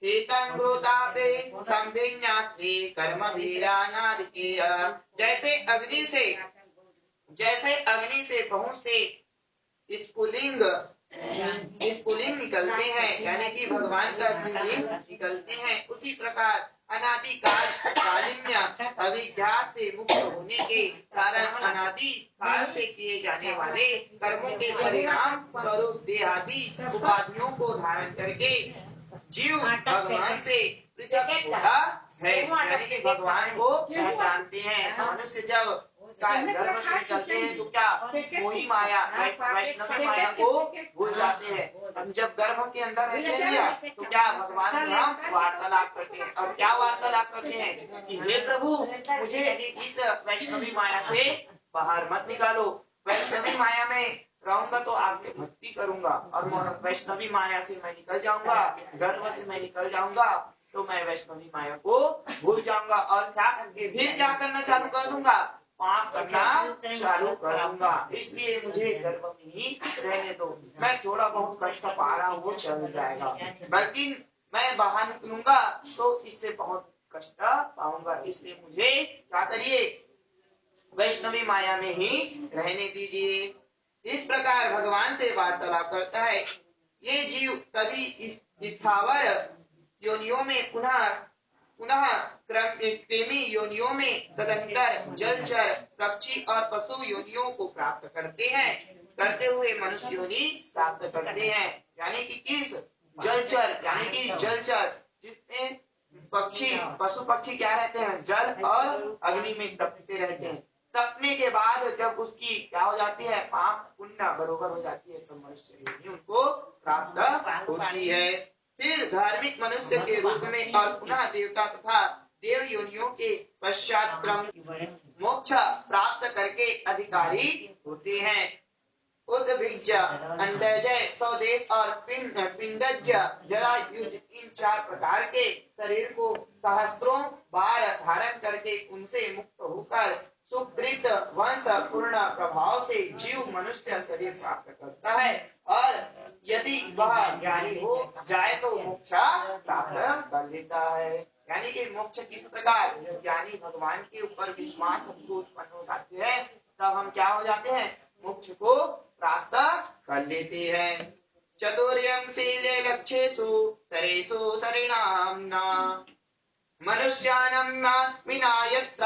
हेतंग्रोतापे संभिन्यास्ति कर्म वीरानादिकेय। जैसे अग्नि से बहुत से स्फुलिंग निकलते हैं, यानी कि भगवान का शिवलिंग निकलते हैं, उसी प्रकार अनादि कालिन्य अविद्या से मुक्त होने के कारण अनादि काल से किए जाने वाले कर्मों के परिणाम स्वरूप देहादि उपाधियों को धारण करके जीव भगवान से पृथक होता है। यानी कि भगवान को पहचानते हैं। मनुष्य जब गर्भ से निकलते हैं तो क्या मोही माया वैष्णवी माया को भूल जाते हैं। हम जब गर्भ के अंदर रहते हैं तो क्या भगवान से हम वार्तालाप करते हैं, और क्या वार्तालाप करते हैं कि हे प्रभु, मुझे इस वैष्णवी माया से बाहर मत निकालो। वैष्णवी माया में रहूंगा तो आपसे भक्ति करूंगा, और वैष्णवी माया से मैं निकल जाऊंगा, गर्भ से मैं निकल जाऊंगा तो मैं वैष्णवी माया को भूल जाऊंगा, और क्या करना चालू कर दूंगा, पाप करना चालू कर दूंगा। इसलिए मुझे गर्भ में ही रहने दो। मैं थोड़ा बहुत कष्ट पा रहा हूँ वो चल जाएगा, लेकिन मैं बाहर निकलूंगा तो इससे बहुत कष्ट पाऊंगा। इसलिए मुझे क्या करिए, वैष्णवी माया में ही रहने दीजिए। इस प्रकार भगवान से वार्तालाप करता है। ये जीव कभी स्थावर योनियों में पुनः कृमि योनियों में, तदंतर जलचर पक्षी और पशु योनियों को प्राप्त करते हुए मनुष्य योनि प्राप्त करते हैं। यानी कि किस जलचर, यानी कि जलचर जिसमें पशु पक्षी क्या रहते हैं, जल और अग्नि में तपते रहते हैं। तपने के बाद जब उसकी क्या हो जाती है, पाप पुण्य बरोबर हो जाती है, तो मनुष्य योनि उनको प्राप्त होती है। फिर धार्मिक मनुष्य के रूप में और पुनः देवता तथा देव योनियों के पश्चात क्रम मोक्ष प्राप्त करके अधिकारी होते हैं। उद्भिज अंडजय स्वदेश और पिंडज जरायुज, इन 4 प्रकार के शरीर को सहस्त्रों बार धारण करके उनसे मुक्त होकर सुकृत वंश पूर्ण प्रभाव से जीव मनुष्य शरीर प्राप्त करता है, और यदि वह ज्ञानी हो जाए तो मोक्ष प्राप्त कर लेता है। यानी कि मोक्ष किस प्रकार, ज्ञानी भगवान के ऊपर विश्वास हमको उत्पन्न हो जाते हैं, तब हम क्या हो जाते हैं, मोक्ष को प्राप्त कर लेते हैं। चतुर्यम शीले लक्ष्येषु सरेषु सरिणाम न मनुष्यानं न विना यत्र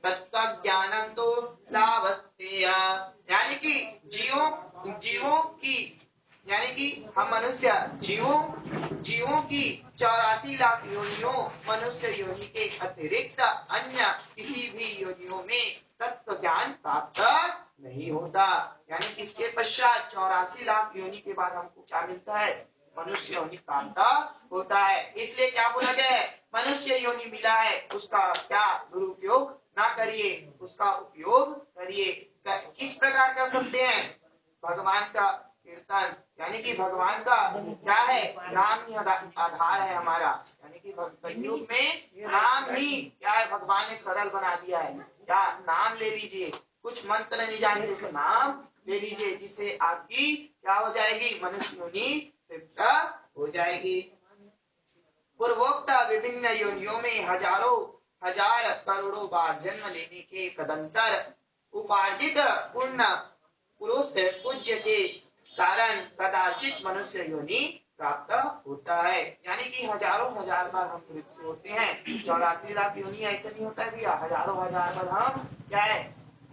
तत्त्वज्ञानं तो लाभस्तेय। यानी कि जीवों की, यानी कि हम मनुष्य जीवों की 84 लाख योनियों मनुष्य योनि के अतिरिक्त अन्य किसी भी योनियों में तत्व ज्ञान प्राप्त नहीं होता। यानी इसके पश्चात 84 लाख योनि के बाद हमको क्या मिलता है, मनुष्य योनि प्राप्त होता है। इसलिए क्या बोला गया है, मनुष्य योनि मिला है उसका क्या दुरुपयोग ना करिए, उसका उपयोग करिए। किस प्रकार कर सकते हैं, भगवान का कीर्तन, यानी कि भगवान का क्या है, नाम ही आधार है हमारा। यानी कि कलयुग में नाम ही क्या है, भगवान ने सरल बना दिया है। क्या नाम ले लीजिए, कुछ मंत्र नहीं जानते तो नाम ले लीजिए, जिससे आपकी क्या हो जाएगी, मनुष्य योनि हो जाएगी। पूर्वोक्त विभिन्न योनियों में हजारों हजार करोड़ों बार जन्म लेने के तदंतर उपार्जित पूर्ण पुरुष पूज्य के कारण कदाचित मनुष्य योनि प्राप्त होता है। यानी कि हजारों हजार बार हम मृत्यु होते हैं, 84 लाख योनि ऐसे नहीं होता है भैया, हजारों हजार बार हम क्या है,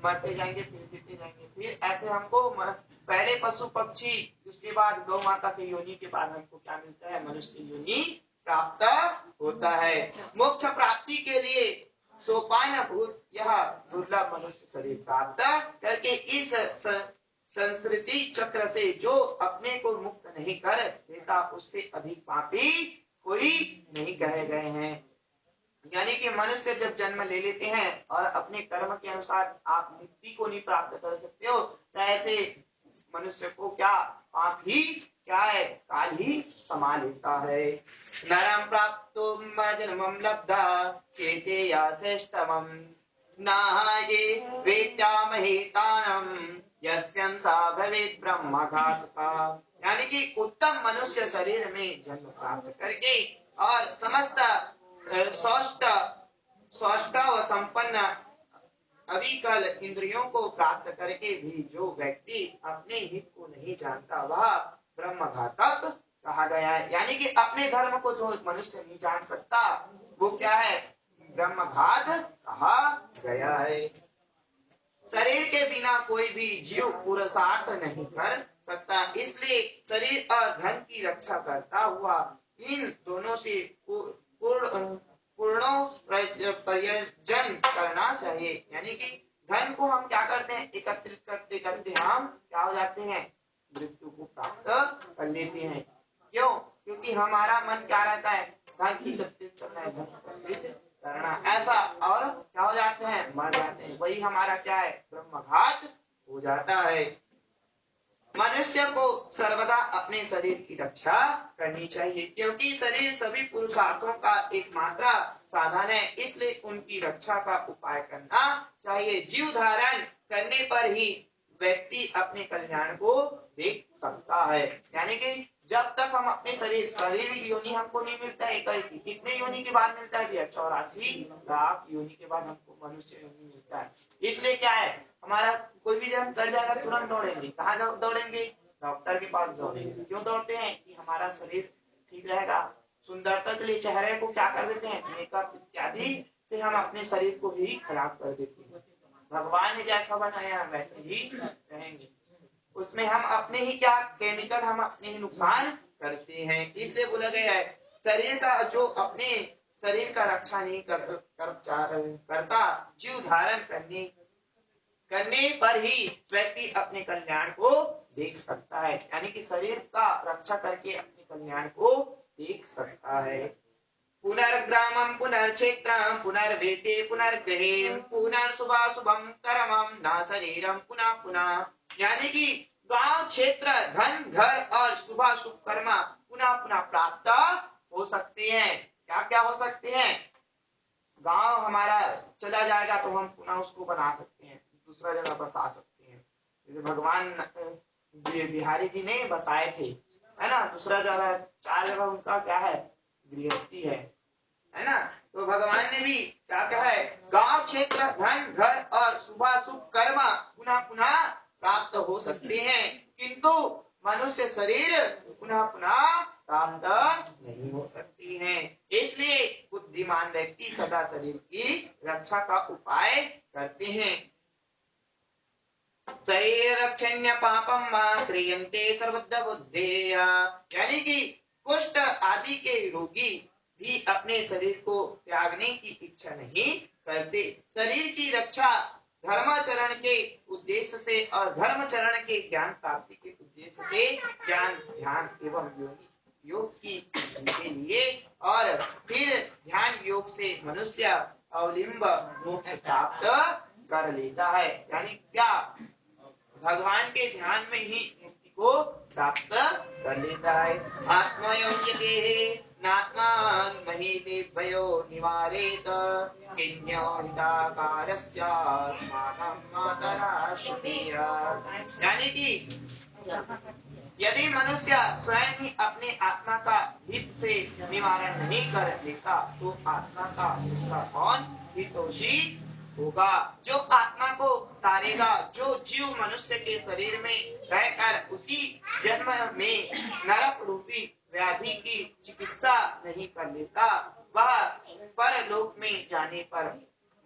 मरते जाएंगे फिर जीते जाएंगे, फिर ऐसे हमको पहले पशु पक्षी, उसके बाद गौ माता के योनि के बाद हमको क्या मिलता है, मनुष्य योनि प्राप्त होता है। मोक्ष प्राप्ति के लिए सोपान भूत यह दुर्लभ मनुष्य शरीर प्राप्त करके इस संस्कृति चक्र से जो अपने को मुक्त नहीं कर देता, उससे अधिक पापी कोई नहीं कहे गए हैं। यानी कि मनुष्य जब जन्म ले लेते हैं और अपने कर्म के अनुसार आप मुक्ति को नहीं प्राप्त कर सकते हो, तो ऐसे मनुष्य को क्या पाप ही क्या है, काल ही समा लेता है। नरम प्राप्तो जन्मं लब्धा चेते या श्रेष्ठमं नाये वेत्यामहेतानम यस्यं सा भवेत् ब्रह्मघातका। यानी कि उत्तम मनुष्य शरीर में जन्म प्राप्त करके और समस्त स्वस्थ व संपन्न अविकल इंद्रियों को प्राप्त करके भी जो व्यक्ति अपने हित को नहीं जानता, वह ब्रह्मघातक कहा गया है। यानी कि अपने धर्म को जो मनुष्य नहीं जान सकता, वो क्या है, ब्रह्मघात कहा गया है। शरीर के बिना कोई भी जीव पुरुषार्थ नहीं कर सकता, इसलिए शरीर और धन की रक्षा करता हुआ इन दोनों से पूर्ण प्रयोजन करना चाहिए। यानी कि धन को हम क्या करते हैं, एकत्रित करते करते हम क्या हो जाते हैं, मृत्यु को प्राप्त कर लेते हैं। क्यों? क्योंकि हमारा मन क्या रहता है, धन एकत्रित करना है, धन एकत्रित करना, ऐसा, और क्या हो जाते हैं, मर जाते हैं। वही हमारा क्या है, ब्रह्मघात हो जाता है। मनुष्य को सर्वदा अपने शरीर की रक्षा करनी चाहिए, क्योंकि शरीर सभी पुरुषार्थों का एकमात्र साधन है, इसलिए उनकी रक्षा का उपाय करना चाहिए। जीव धारण करने पर ही व्यक्ति अपने कल्याण को देख सकता है। यानी कि जब तक हम अपने शरीर योनि हमको नहीं मिलता है, कितने योनि के बाद मिलता है भैया, 84 लाख योनि के बाद हमको मनुष्य योनि मिलता है। इसलिए क्या है, हमारा कोई भी जन कर जाएगा तुरंत दौड़ेंगे, कहाँ दौड़ेंगे, डॉक्टर के पास दौड़ेंगे। क्यों दौड़ते हैं, कि हमारा शरीर ठीक रहेगा। सुंदरता के लिए चेहरे को क्या कर देते हैं, मेकअप इत्यादि से हम अपने शरीर को भी खराब कर देते हैं। भगवान ने जैसा बनाया वैसे ही रहेंगे, उसमें हम अपने ही क्या केमिकल हम अपने ही नुकसान करते हैं। इसलिए बोला गया है, शरीर का जो अपने शरीर का रक्षा नहीं करता, जीव धारण करने पर ही व्यक्ति अपने कल्याण को देख सकता है। यानी कि शरीर का रक्षा करके अपने कल्याण को देख सकता है। पुनर्ग्रामं पुनर्क्षेत्रं पुनर्वेदे पुनर्गृहं पुनर्शुभाशुभं कर्मं न शरीरं पुनः पुनः। यानी कि गांव, क्षेत्र, धन, घर और शुभ शुभाशुभ कर्म पुनः पुनः प्राप्त हो सकते हैं। क्या क्या हो सकते हैं? गांव हमारा चला जाएगा तो हम पुनः उसको बना सकते हैं, दूसरा जगह बसा सकते हैं। जैसे भगवान बिहारी जी ने बसाए थे, है ना, दूसरा जगह, 4 जगह उनका क्या है, गृहस्थी है ना। तो भगवान ने भी क्या कहा है, गांव क्षेत्र धन घर और शुभाशुभ कर्म पुनः पुनः प्राप्त हो सकते हैं, किंतु मनुष्य शरीर पुनः पुनः प्राप्त नहीं हो सकती हैं। इसलिए बुद्धिमान व्यक्ति सदा शरीर की रक्षा का उपाय करते हैं। शरीर रक्षण्य पापम मा क्रियन्ते सर्वदा बुद्धेय, यानी कि कुष्ठ आदि के रोगी भी अपने शरीर को त्यागने की इच्छा नहीं करते। शरीर की रक्षा धर्माचरण के उद्देश्य से और धर्मचरण के ज्ञान प्राप्ति के उद्देश्य से ज्ञान ध्यान एवं योग की के लिए, और फिर ध्यान योग से मनुष्य अवलिंब मोक्ष प्राप्त कर लेता है। यानी क्या, भगवान के ध्यान में ही मुक्ति को प्राप्त कर लेता है। आत्मयोग्यते नात्मान महीते भयो निवारेत किन्यो हिताकारस्य स्मानं मातरा श्रुतिया, यानी कि यदि मनुष्य स्वयं ही अपने आत्मा का हित से निवारण नहीं कर लेता तो आत्मा का कौन हितोषी होगा। जो आत्मा को तारेगा, जो जीव मनुष्य के शरीर में रहकर उसी जन्म में नरक रूपी व्याधि की चिकित्सा नहीं कर लेता, वह परलोक में जाने पर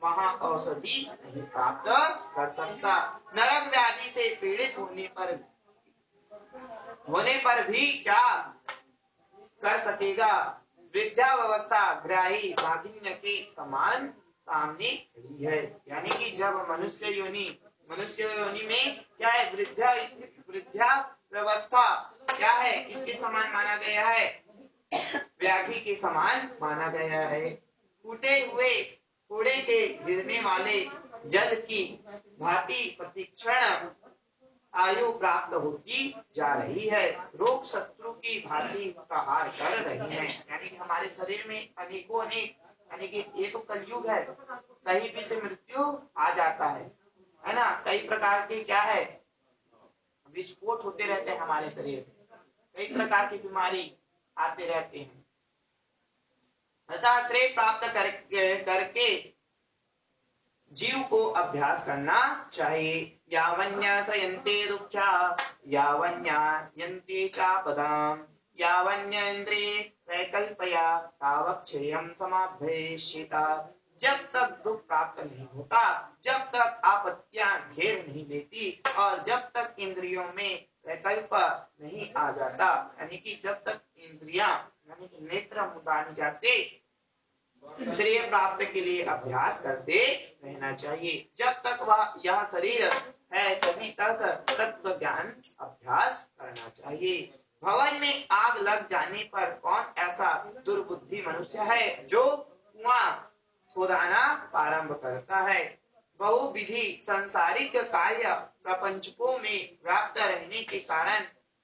महा औषधि नहीं प्राप्त कर सकता। नरक व्याधि से पीड़ित होने पर भी क्या कर सकेगा, वृद्धावस्था ग्राही भागिन्य के समान सामने खड़ी है। यानी कि जब मनुष्य योनि में क्या है, वृद्धावस्था क्या है, इसके समान माना गया है, व्याधि के समान माना गया है। फूटे हुए कूड़े के गिरने वाले जल की भांति प्रतिक्षण आयु प्राप्त होती जा रही है, रोग शत्रु की भांति प्रहार कर रही है। यानी कि हमारे शरीर में अनेकों अनेक, यानी कि ये तो कलयुग है, कहीं भी से मृत्यु आ जाता है ना। कई प्रकार के क्या है, विस्फोट होते रहते हैं हमारे शरीर में, कई प्रकार की बीमारी आते रहते हैं। अतः श्रेय प्राप्त करके जीव को अभ्यास करना चाहिए। यावन्याश्रयन्ते दुःखा यावन्यायन्ते चापदाम् यावन्येन्द्रे वैकल्पया तावक्षयम् समाभ्येष्यता। जब तक दुख प्राप्त नहीं होता, जब तक आपत्तियां घेर नहीं लेती और जब तक इंद्रियों में वैकल्प नहीं आ जाता, यानी कि जब तक इंद्रियां यानी कि नेत्र मुदा नहीं जाते, श्रेय प्राप्त के लिए अभ्यास करते रहना चाहिए। जब तक वह यह शरीर है तभी तक तत्व ज्ञान अभ्यास करना चाहिए। भवन में आग लग जाने पर कौन ऐसा दुर्बुद्धि मनुष्य है जो कुआं खोदाना प्रारंभ करता है। बहुविधि सांसारिक कार्य प्रपंचकों में व्याप्त रहने के कारण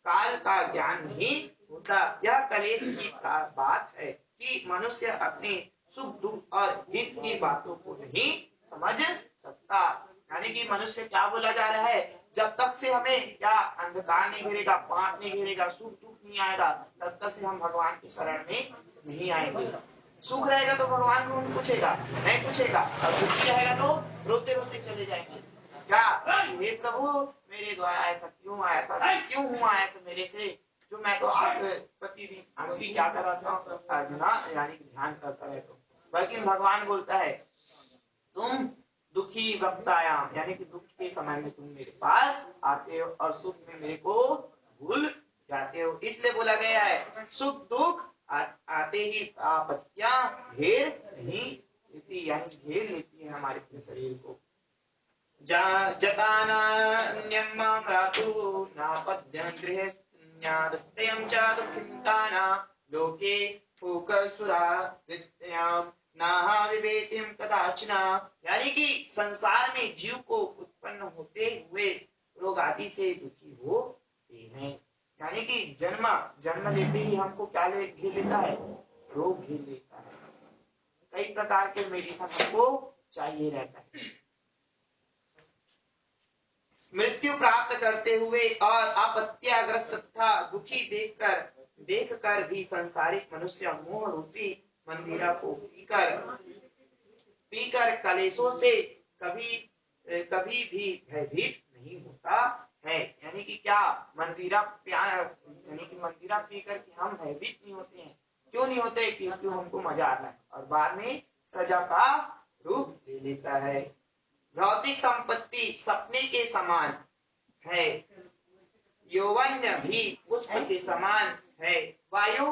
काल का ज्ञान नहीं होता। यह कलेश की बात है कि मनुष्य अपने सुख दुख और हित की बातों को नहीं समझ सकता। यानी कि मनुष्य क्या बोला जा रहा है, जब तक से हमें क्या अंधकार नहीं घेरेगा, पाप नहीं घेरेगा, सुख दुख नहीं आएगा, तब तक से हम भगवान की शरण में नहीं आएंगे। सुख रहेगा तो भगवान को पूछेगा नहीं पूछेगा, और दुख रहेगा तो रोते रोते चले जाएंगे। क्या हे प्रभु मेरे द्वारा ऐसा क्यों हुआ ऐसा मेरे से, जो मैं तो आप प्रतिदिन आपकी क्या कराता हूँ, अर्चना यानी कि ध्यान करता रहता हूँ। बल्कि भगवान बोलता है तुम दुखी वक्तायाम, यानी कि दुख के समय में तुम मेरे पास आते हो और सुख में मेरे को भूल जाते हो। इसलिए बोला गया है सुख दुख आते ही आपत्तियां घेर नहीं लेती, यानी घेर लेती है हमारे पूरे शरीर को। जतानान्यं मामरातु नापद्यं गृहस्थ्यादुष्टयं च दुःखिताना लोके भूकसुरा विद्यां नाहा विवेतिं कदाचन। यानी कि संसार में जीव को उत्पन्न होते हुए रोग आदि से दुखी होते हैं। यानी कि जन्म लेते ही हमको क्या घेर लेता है, रोग घेर लेता है। कई प्रकार के मेडिसिन हमको चाहिए रहता है। मृत्यु प्राप्त करते हुए और आपत्तिग्रस्त तथा दुखी देखकर भी संसारिक मनुष्य मोह रूपी मंदिरा को पीकर कलेशों से कभी भी भयभीत नहीं होता है। यानी कि क्या मंदिरा यानी कि मंदिरा पीकर के हम भयभीत नहीं होते हैं। क्यों नहीं होते? क्योंकि हमको मजा आता है और बाद में सजा का रूप ले लेता है। भौतिक संपत्ति सपने के समान है, यौवन भी पुष्प के समान है, वायु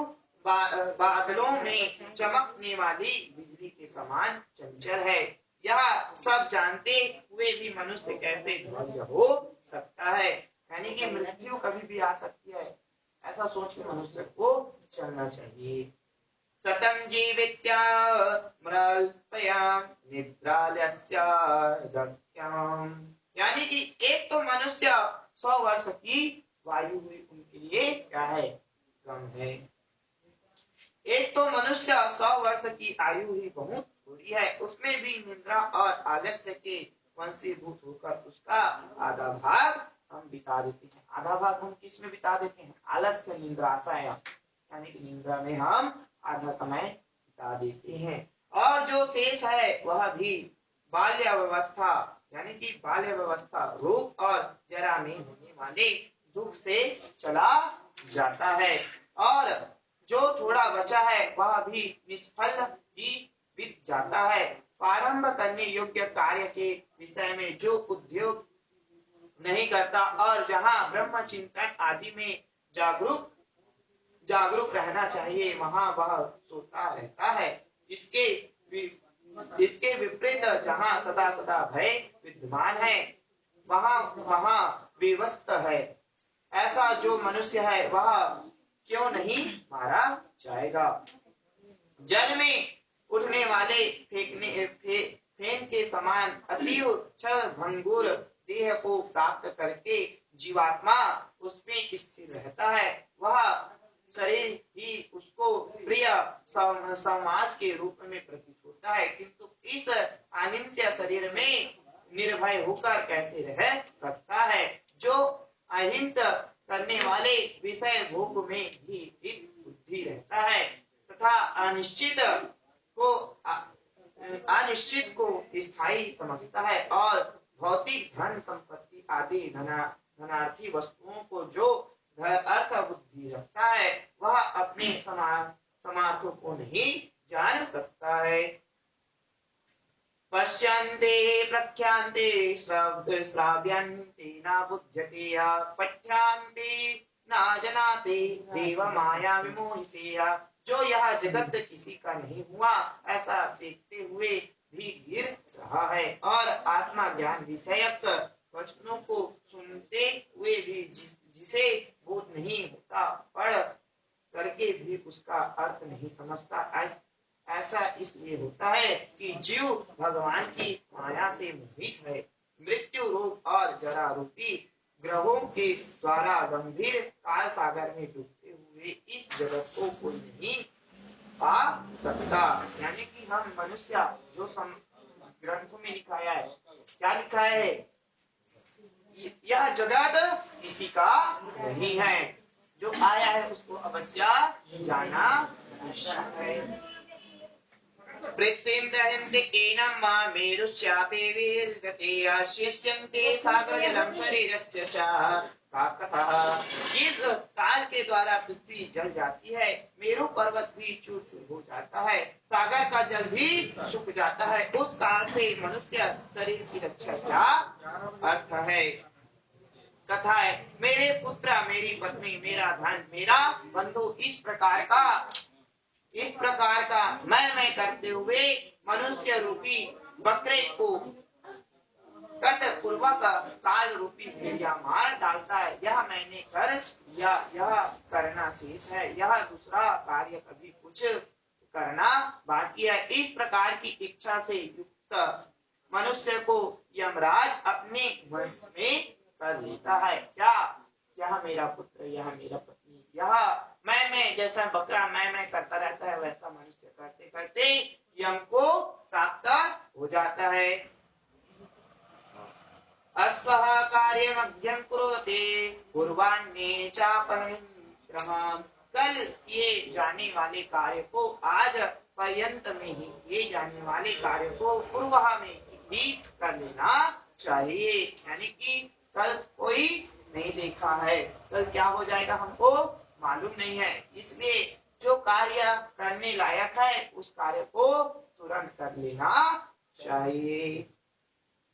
बादलों में चमकने वाली बिजली के समान चंचल है। यह सब जानते हुए भी मनुष्य कैसे धैर्य हो सकता है। यानी कि मृत्यु कभी भी आ सकती है, ऐसा सोच के मनुष्य को चलना चाहिए। सतम जीवित्या मृल्पयाम निद्रालस्यार्धक्याम। यानी कि एक तो मनुष्य 100 वर्ष की वायु हुई उनके लिए क्या है, कम है। एक तो मनुष्य 100 वर्ष की आयु ही बहुत थोड़ी है, उसमें भी निद्रा और आलस्य के वंशीभूत होकर उसका आधा भाग हम बिता देते हैं। आधा भाग हम किस में बिता देते हैं? आलस्य निद्राशय, यानी कि निद्रा में हम आधा समय बिता देते हैं। और जो शेष है वह भी बाल्यावस्था, यानी कि बाल्यावस्था रोग और जरा में होने वाले दुख से चला जाता है। और जो थोड़ा बचा है वह भी निष्फल ही बीत जाता है। प्रारंभ करने योग्य कार्य के विषय में जो उद्योग नहीं करता और जहाँ ब्रह्म चिंतन आदि में जागरूक रहना चाहिए, वहाँ वह सोता रहता है। इसके विपरीत जहाँ सदा सदा भय विद्यमान है, वहाँ विवस्त है। ऐसा जो मनुष्य है वह क्यों नहीं मारा जाएगा? जल में उठने वाले फेन के समान अतीव छल भंगुर देह को प्राप्त करके जीवात्मा उसमें स्थिर रहता है। वह शरीर ही उसको प्रिय समाज के रूप में प्रतीत होता है, किंतु इस अनित्य शरीर में निर्भय होकर कैसे रह सकता है? जो अहिंत करने वाले विषय भोग में भी बुद्धि रहता है तथा अनिश्चित को स्थायी समझता है और भौतिक धन संपत्ति आदि धनार्थी वस्तुओं को जो अर्थ बुद्धि रखता है वह अपने समार्थों को नहीं जान सकता है। पश्यन्ते प्रख्यान्ते श्राव्यन्ते न बुध्यते पठ्यांते न जनाते देव माया विमोहिते। जो यह जगत किसी का नहीं हुआ ऐसा देखते हुए भी गिर रहा है और आत्मा ज्ञान विषयक वचनों को सुनते हुए भी जिसे बोध नहीं होता, पढ़ करके भी उसका अर्थ नहीं समझता। ऐसा इसलिए होता है कि जीव भगवान की माया से मोहित है। मृत्यु रूप और जरा रूपी ग्रहों के द्वारा गंभीर काल सागर में डूबते हुए इस जगत को कोई नहीं पा सकता। यानी कि हम मनुष्य जो ग्रंथों में लिखाया है, क्या लिखा है? यह जगत किसी का नहीं है, जो आया है उसको अवश्य जाना है। पृथ्वीं दहन्ते एनं मा मेरुश्चापि वीर्यते शिष्यन्ते सागरजलं शरीरस्य च काकतः। इस काल के द्वारा पृथ्वी जल जाती है, मेरु पर्वत भी चूर चूर हो जाता है, सागर का जल भी सूख जाता है। उस काल से मनुष्य शरीर की रक्षा क्या अर्थ है? कथा है, मेरे पुत्र, मेरी पत्नी, मेरा धन, मेरा बंधु, इस प्रकार का मैं करते हुए मनुष्य रूपी बकरे को कट पूर्वक काल रूपी भेड़िया मार डालता है। यह मैंने कर दिया, यह करना शेष है, यह दूसरा कार्य कभी कुछ करना बाकी है। इस प्रकार की इच्छा से युक्त मनुष्य को यमराज अपने वश में कर लेता है। क्या यह मेरा पुत्र, यह मेरा पत्नी, यह मैं जैसा बकरा मैं करता रहता है, वैसा मनुष्य करते करते यम को प्राप्त हो जाता है। अस्वः कार्यमध्यं कुरुते पूर्वाण्ये चापरिक्रमम्। कल किए जाने वाले कार्य को आज पर्यंत में ही किए जाने वाले कार्य को पूर्व में ही कर लेना चाहिए। यानी कि कल कोई नहीं देखा है, कल क्या हो जाएगा हमको मालूम नहीं है, इसलिए जो कार्य करने लायक है उस कार्य को तुरंत कर लेना चाहिए।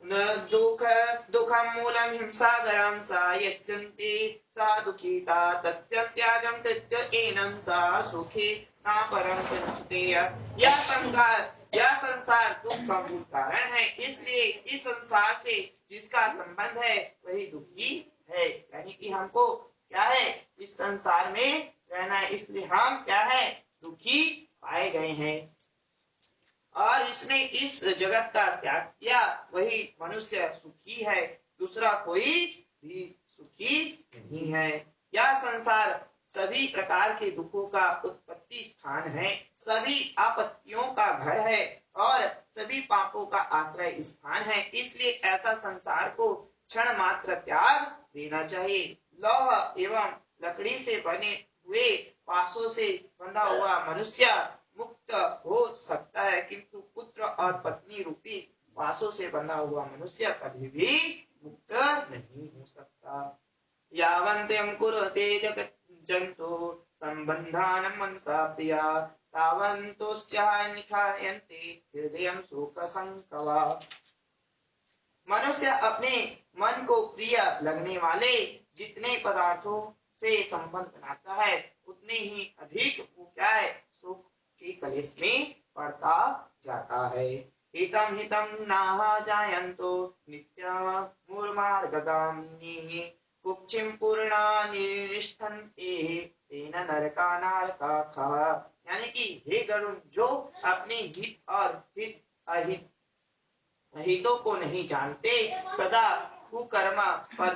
न दुखम मूलम हिंसागरम सा यस्यन्ति सा दुखिता तस्य त्यागं कृत्य एनं सा सुखी ना परम चिंततेय। यह संसार दुख का मूल कारण है, इसलिए इस संसार से जिसका संबंध है वही दुखी है। यानी कि हमको क्या है, इस संसार में रहना है, इसलिए हम क्या है, दुखी पाए गए हैं। और इसने इस जगत का त्याग किया, वही मनुष्य सुखी है, दूसरा कोई भी सुखी नहीं है। यह संसार सभी प्रकार के दुखों का उत्पत्ति स्थान है, सभी आपत्तियों का घर है और सभी पापों का आश्रय स्थान है। इसलिए ऐसा संसार को क्षण मात्र त्याग देना चाहिए। लौह एवं लकड़ी से बने हुए पासों से बंधा हुआ मनुष्य मुक्त हो सकता है, किंतु पुत्र और पत्नी रूपी पासों से बंधा हुआ मनुष्य कभी भी मुक्त नहीं हो सकता। यावन्त्यं कुरुते जगत् जन्तु संबंधान मनसा प्रिया तावन्तोऽस्याः निखायन्ते हृदयं शोकसंकवा। मनुष्य अपने मन को प्रिय लगने वाले जितने पदार्थों से संबंध बनाता है उतने ही अधिक वो क्या है, सुख के कलेश में पड़ता जाता है। हितम हितम नाह जायन्तो नित्यमुर्मार्गगामिनीः कुक्षिं पूर्णानि निष्ठन्ते तेन नरकानार्काः। यानी कि हे गरुण, जो अपने हित और हित अहित हितों को नहीं जानते, सदा कुकर्म पर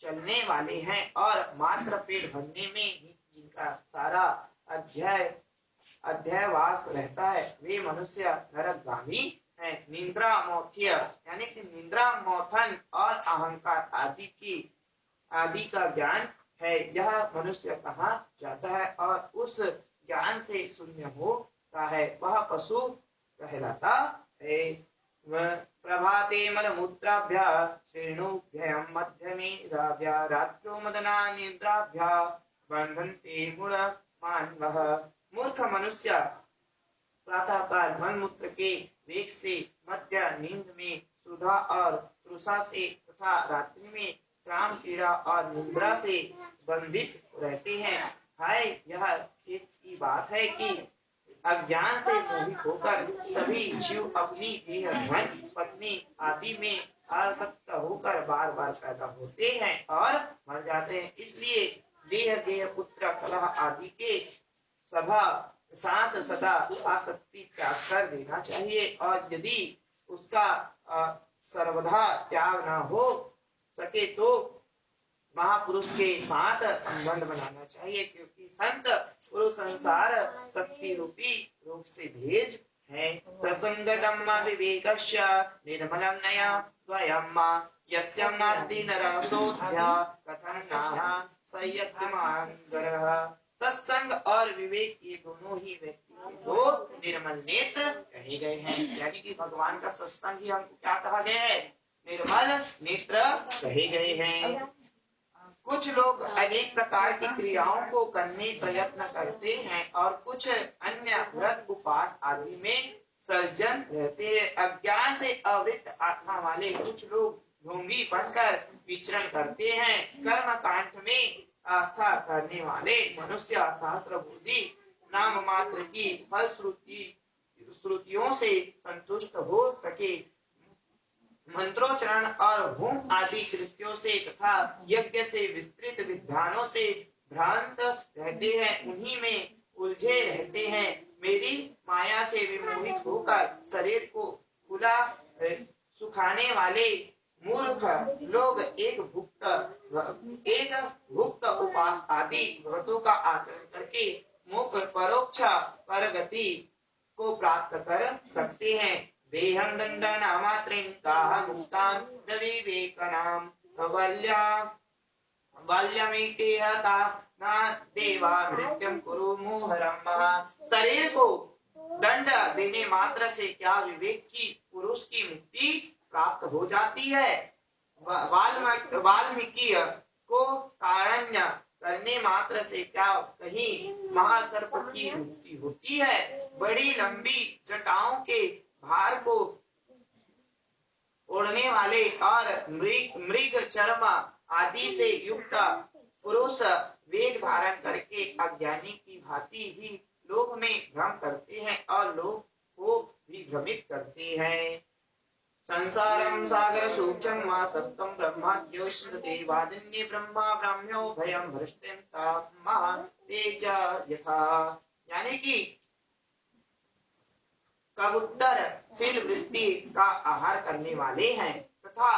चलने वाले हैं और मात्र पेट भरने में ही जिनका सारा अध्यायवास रहता है, वे मनुष्य नरकगामी है। निंद्रा मौथ्य यानी कि निंद्रा, मौथन और अहंकार आदि का ज्ञान है, यह मनुष्य कहाँ जाता है और उस ज्ञान से शून्य होता है, वह पशु कहलाता है। प्रभाते मलमूत्राभ्या श्रेणुभ्यं मध्यमेधाभ्या रात्रो मदना निद्राभ्या बंधन्ते मूढ़मानवः। मूर्ख मनुष्य प्रातःकाल मलमूत्र के वेग से, मध्य नींद में सुधा और तृषा से तथा रात्रि में काम पीड़ा और निद्रा से बंधित रहते हैं। हाय, यह खेद की बात है कि अज्ञान से मोहित होकर सभी जीव अपनी देह, धन, पत्नी आदि में आसक्त होकर बार बार पैदा होते हैं और मर जाते हैं। इसलिए देह, पुत्र, कलह आदि के सभा साथ सदा आसक्ति त्याग कर देना चाहिए, और यदि उसका सर्वदा त्याग न हो सके तो महापुरुष के साथ संबंध बनाना चाहिए, क्योंकि संत पुरुष संसार शक्ति रूपी रोग से भेज है। ससंगतम विवेकस्य निर्मलम नया द्वयम् यस्यं नास्ति नरसोऽध्या कथं नाह संयत्तिमांगरः। सत्संग और विवेक ये दोनों ही व्यक्ति को निर्मल नेत्र कहे गए हैं। यानी कि भगवान का सत्संग ही हमको क्या कहा गया है, निर्मल नेत्र कहे गए हैं। कुछ लोग अनेक प्रकार की क्रियाओं को करने प्रयत्न करते हैं और कुछ अन्य व्रत उपवास आदि में सज्जन रहते हैं। अज्ञान से आवृत आत्मा वाले कुछ लोग ढोंगी बनकर विचरण करते हैं। कर्म कांड में आस्था करने वाले मनुष्य शास्त्र बुद्धि नाम मात्र की फल श्रुतियों से संतुष्ट हो सके, मंत्रोच्चारण और होम आदि कृत्यों से तथा यज्ञ से विस्तृत विधानों से भ्रांत रहते हैं, उन्हीं में उलझे रहते हैं। मेरी माया से विमोहित होकर शरीर को खुला सुखाने वाले मूर्ख लोग एक भुक्त उपास आदि व्रतों का आचरण करके मुख्य परोक्ष परगति को प्राप्त कर सकते हैं। देहं दंडन मात्रेण ताः मुक्तान् विवेकनाम बाल्यमितेहता न देवा मृत्युम कुरु मुहरम। शरीर को दंड देने मात्र से क्या विवेक की पुरुष की मुक्ति प्राप्त हो जाती है? वाल्मीकि को कारण्य करने मात्र से क्या कहीं महासर्प की मुक्ति होती है? बड़ी लंबी जटाओं के भार को ओढ़ने वाले और मृग चर्म आदि से युक्त पुरुष वेग धारण करके अज्ञानी की भांति ही लोक में भ्रम करते हैं और लोक को भी भ्रमित करते हैं। संसारम सागर सूक्ष्म मा सत्यम ब्रह्माद्योष्णते वादिन्ये ब्रह्मा ब्राह्म्यो भयम भ्रष्टं तेज यथा। यानी कि कबूतर शील वृत्ति का आहार करने वाले हैं तथा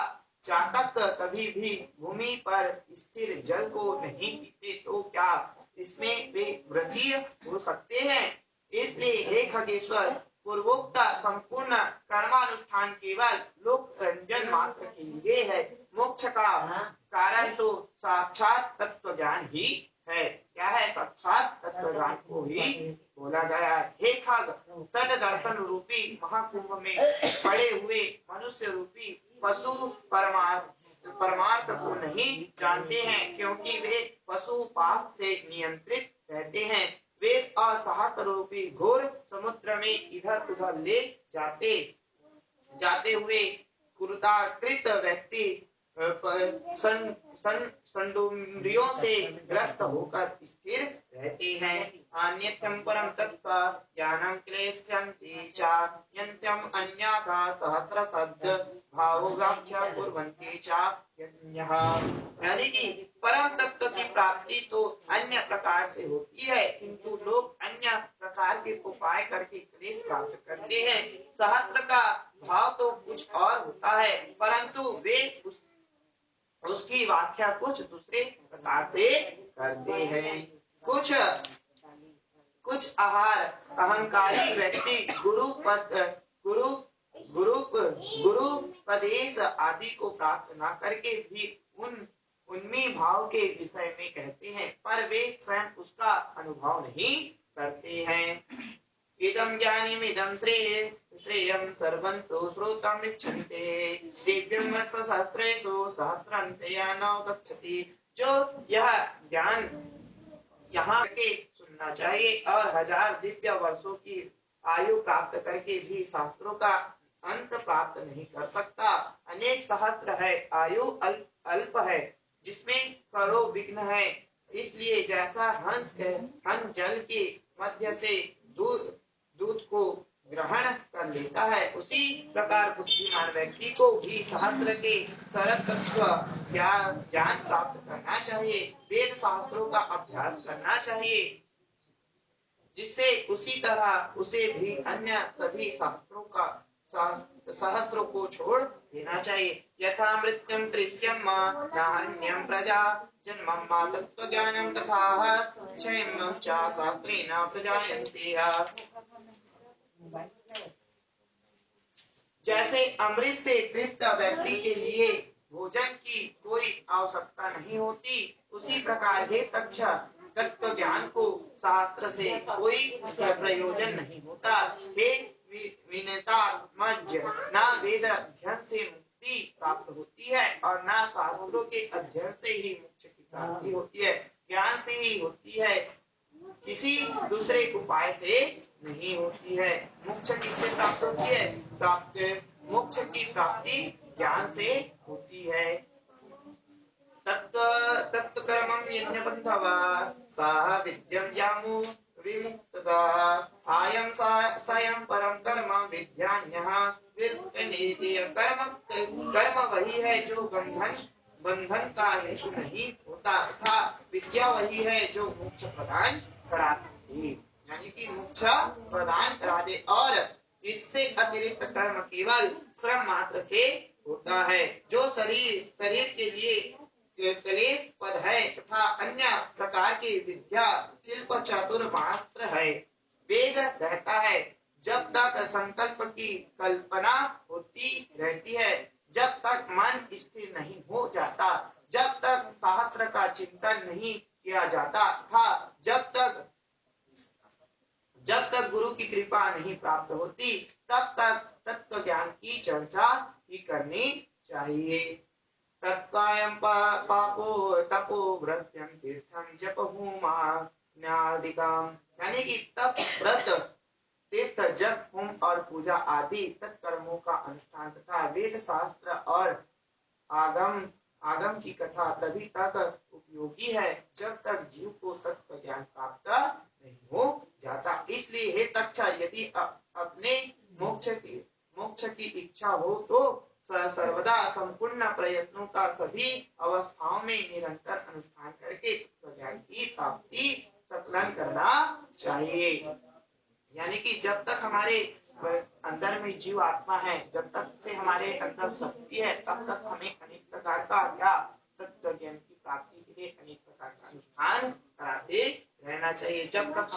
चातक कभी भी भूमि पर स्थिर जल को नहीं पीते, तो क्या इसमें वे व्रती हो सकते हैं? इसलिए हे खगेश्वर, पूर्वोक्त संपूर्ण कर्मानुष्ठान केवल लोक रंजन मात्र के लिए है। मोक्ष का कारण तो साक्षात तत्व ज्ञान ही है। क्या है? साक्षात तत्व ज्ञान को ही बोला गया। हे खग, सद दर्शन रूपी महाकुंभ में पड़े हुए मनुष्य रूपी पशु परमार्थ को नहीं जानते हैं, क्योंकि वे पशु पास से नियंत्रित रहते हैं। वेद और शास्त्र रूपी घोर समुद्र में इधर उधर ले जाते हुए कृताकृत व्यक्ति संडुम्रियों से ग्रस्त होकर स्थिर रहते हैं। अन्यथम परम तत्व ज्ञानम क्लेश्यन्ति च यन्त्यम अन्यथा सहस्र शब्द भाव व्याख्या कुर्वन्ति च यज्ञः। यानी कि परम तत्व की प्राप्ति तो अन्य प्रकार से होती है, किंतु लोग अन्य प्रकार के उपाय करके क्लेश प्राप्त करते हैं। सहस्त्र का भाव तो कुछ और होता है, परंतु वे उसकी व्याख्या कुछ दूसरे प्रकार से करते हैं। कुछ आहार अहंकारी व्यक्ति गुरुपदेश आदि को प्राप्त न करके भी उनमें भाव के विषय में कहते हैं, पर वे स्वयं उसका अनुभव नहीं करते हैं। इदं ज्ञानमिदं श्रेयं सर्वन्तो श्रोतम् इच्छन्ते दिव्यं वर्ष सहस्रेषु सहस्रान्तेया न गच्छति। जो यह ज्ञान यहाँ के सुनना चाहिए और 1000 दिव्य वर्षों की आयु प्राप्त करके भी शास्त्रों का अंत प्राप्त नहीं कर सकता। अनेक सहस्त्र है, आयु अल्प है, जिसमें करोड़ों विघ्न है। इसलिए जैसा हंस जल के मध्य से दूध को ग्रहण कर लेता है, उसी प्रकार बुद्धिमान व्यक्ति को भी सहस्त्र के सरतत्व ज्ञान प्राप्त करना चाहिए। वेद शास्त्रों का अभ्यास करना चाहिए, जिससे उसी तरह उसे भी अन्य सभी शास्त्रों का सहस्त्रों को छोड़ देना चाहिए। यथा मृत्युम त्रिस्यम नान्यम प्रजा जन्मं मा तत्त्वज्ञानं तथा क्षेमं च शास्त्रेण प्रजायन्ते। जैसे अमृत से तृप्त व्यक्ति के लिए भोजन की कोई आवश्यकता नहीं होती, उसी प्रकार हे तक्ष, तत्व ज्ञान को शास्त्र से कोई प्रयोजन नहीं होता। हे विनतात्मज, न वेद अध्ययन से मुक्ति प्राप्त होती है और न शास्त्रों के अध्ययन से ही मोक्ष की प्राप्ति होती है। ज्ञान से ही होती है, किसी दूसरे उपाय से नहीं होती है। मोक्ष किससे प्राप्त होती है? मोक्ष की प्राप्ति ज्ञान से होती है। तत्व कर्मं यज्ञ बंधवा साह विद्यं यामु विमुक्तता आयं सायं परम कर्म विद्यान्यः विद्यन्ते। कर्म वही है जो बंधन का हेतु नहीं होता, तथा विद्या वही है जो मोक्ष प्रदान कराती है, यानी कि मोक्ष प्रदान करा दे। और इससे अतिरिक्त कर्म केवल श्रम मात्र से होता है। जो शरीर के लिए क्लेश पद है तथा अन्य प्रकार की विद्या शिल्प चतुर मात्र है। वेग रहता है जब तक संकल्प की कल्पना होती रहती है, जब तक मन स्थिर नहीं हो जाता, जब तक शास्त्र का चिंतन नहीं किया जाता था, जब तक गुरु की कृपा नहीं प्राप्त होती, तब तक तत्व ज्ञान की चर्चा ही करनी चाहिए। तत्कायं पापो तपो व्रत्यं तीर्थं जपहोमा न्यादिकम्, यानी कि तप व्रत तीर्थ जप होम और पूजा आदि तत्कर्मों का अनुष्ठान तथा वेद शास्त्र और आगम की कथा तभी तक उपयोगी है जब तक जीव को तत्व ज्ञान प्राप्त नहीं हो जाता। इसलिए हे तक्षा, यदि अपने मोक्ष की इच्छा हो तो सर्वदा संपूर्ण प्रयत्नों का सभी अवस्थाओं में निरंतर अनुष्ठान करके तत्व ज्ञान की प्राप्ति संकलन करना चाहिए। यानी कि जब तक हमारे अंदर में जीव आत्मा है, जब तक से हमारे अंदर शक्ति है, तब तक हमें अनेक प्रकार का क्या तत्व ज्ञान की प्राप्ति के लिए अनेक प्रकार का अनुष्ठान कराते रहना चाहिए, जब तक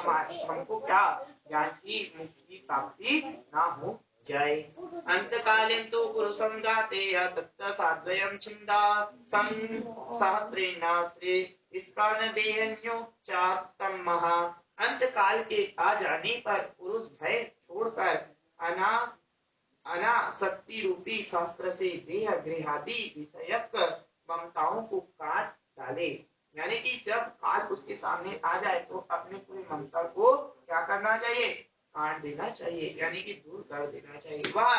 हमको क्या ज्ञान की मुक्ति की प्राप्ति ना हो जाए। अंतकालीन तो पुरुषं गाते तत्त साद्वयं छिंदा सहस्रेण श्री स्प्रान देहन्यो चात्तम महा। अंत काल के आ जाने पर पुरुष भय छोड़कर अनासक्ति रूपी शास्त्र से देह गृहादि विषयक ममताओं को काट डाले। यानी कि जब काल उसके सामने आ जाए तो अपने पूरी ममता को क्या करना चाहिए, काट देना चाहिए, यानी कि दूर कर देना चाहिए। वह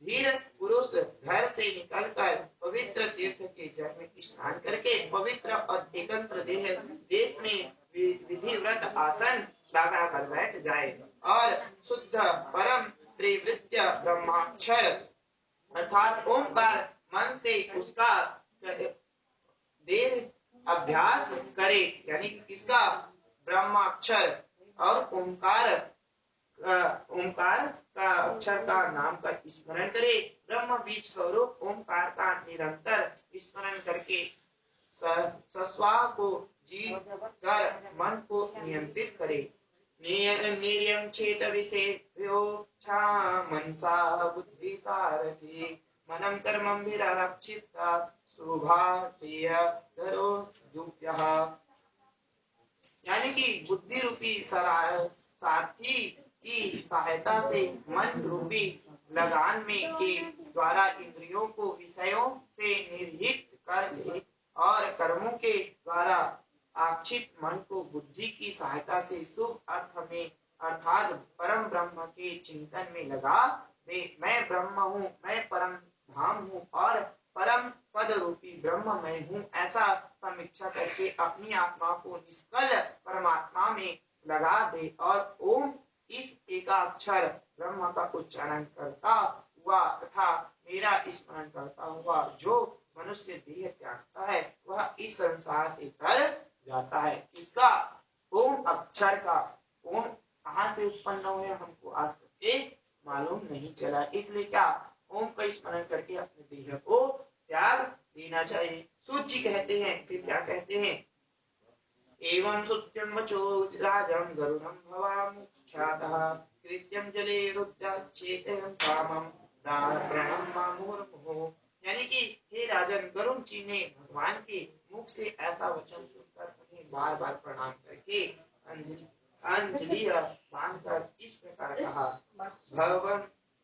धीर पुरुष घर से निकलकर पवित्र तीर्थ के जल में स्नान करके पवित्र और एकत्र देश में विधिव्रत आसन लगा कर बैठ जाए और शुद्ध परम त्रिवृत्य ब्रह्माक्षर अर्थात ओमकार मन से उसका देह अभ्यास करे। यानी कि किसका, ब्रह्माक्षर और ओमकार का अक्षर का नाम का स्मरण करे। ब्रह्म बीज स्वरूप ओमकार का निरंतर स्मरण करके सस्वा को जीव कर मन को नियंत्रित करे। निर्यम चेत विषयो मनसा बुद्धि सारथि मनम कर्मं विरक्षित शुभाप्रिय धरो दुभ्यः। यानी कि बुद्धि रूपी सारथी की सहायता से मन रूपी लगान में के द्वारा इंद्रियों को विषयों से निर्हित कर ले और कर्मों के द्वारा आक्षित मन को बुद्धि की सहायता से शुभ अर्थ में अर्थात परम ब्रह्म के चिंतन में लगा दे। मैं ब्रह्म हूँ, मैं परम धाम हूँ और परम पद रूपी ब्रह्म मैं हूँ, ऐसा समीक्षा करके अपनी आत्मा को निष्कल परमात्मा में लगा दे और ओम इस एकाक्षर ब्रह्म का उच्चारण करता हुआ तथा मेरा स्मरण करता हुआ जो मनुष्य देह त्यागता है वह इस संसार से तर जाता है। इसका ओम अक्षर का ओम कहाँ से उत्पन्न हुए हमको आज तक मालूम नहीं चला। इसलिए क्या ओम का स्मरण करके अपने देह को त्याग देना चाहिए। सूत जी कहते हैं, फिर क्या कहते हैं, एवं सुत्यं वचो राजं गरुडं भवामुख्यातः कृत्यं जले रुद्राच्चेतं कामं प्राणं मुहुर्मुहुः। यानी कि हे राजन, गरुड़ जी ने भगवान के मुख से ऐसा वचन सुनकर उन्हें बार बार प्रणाम करके अंजलि बांधकर इस प्रकार कहा, भगवान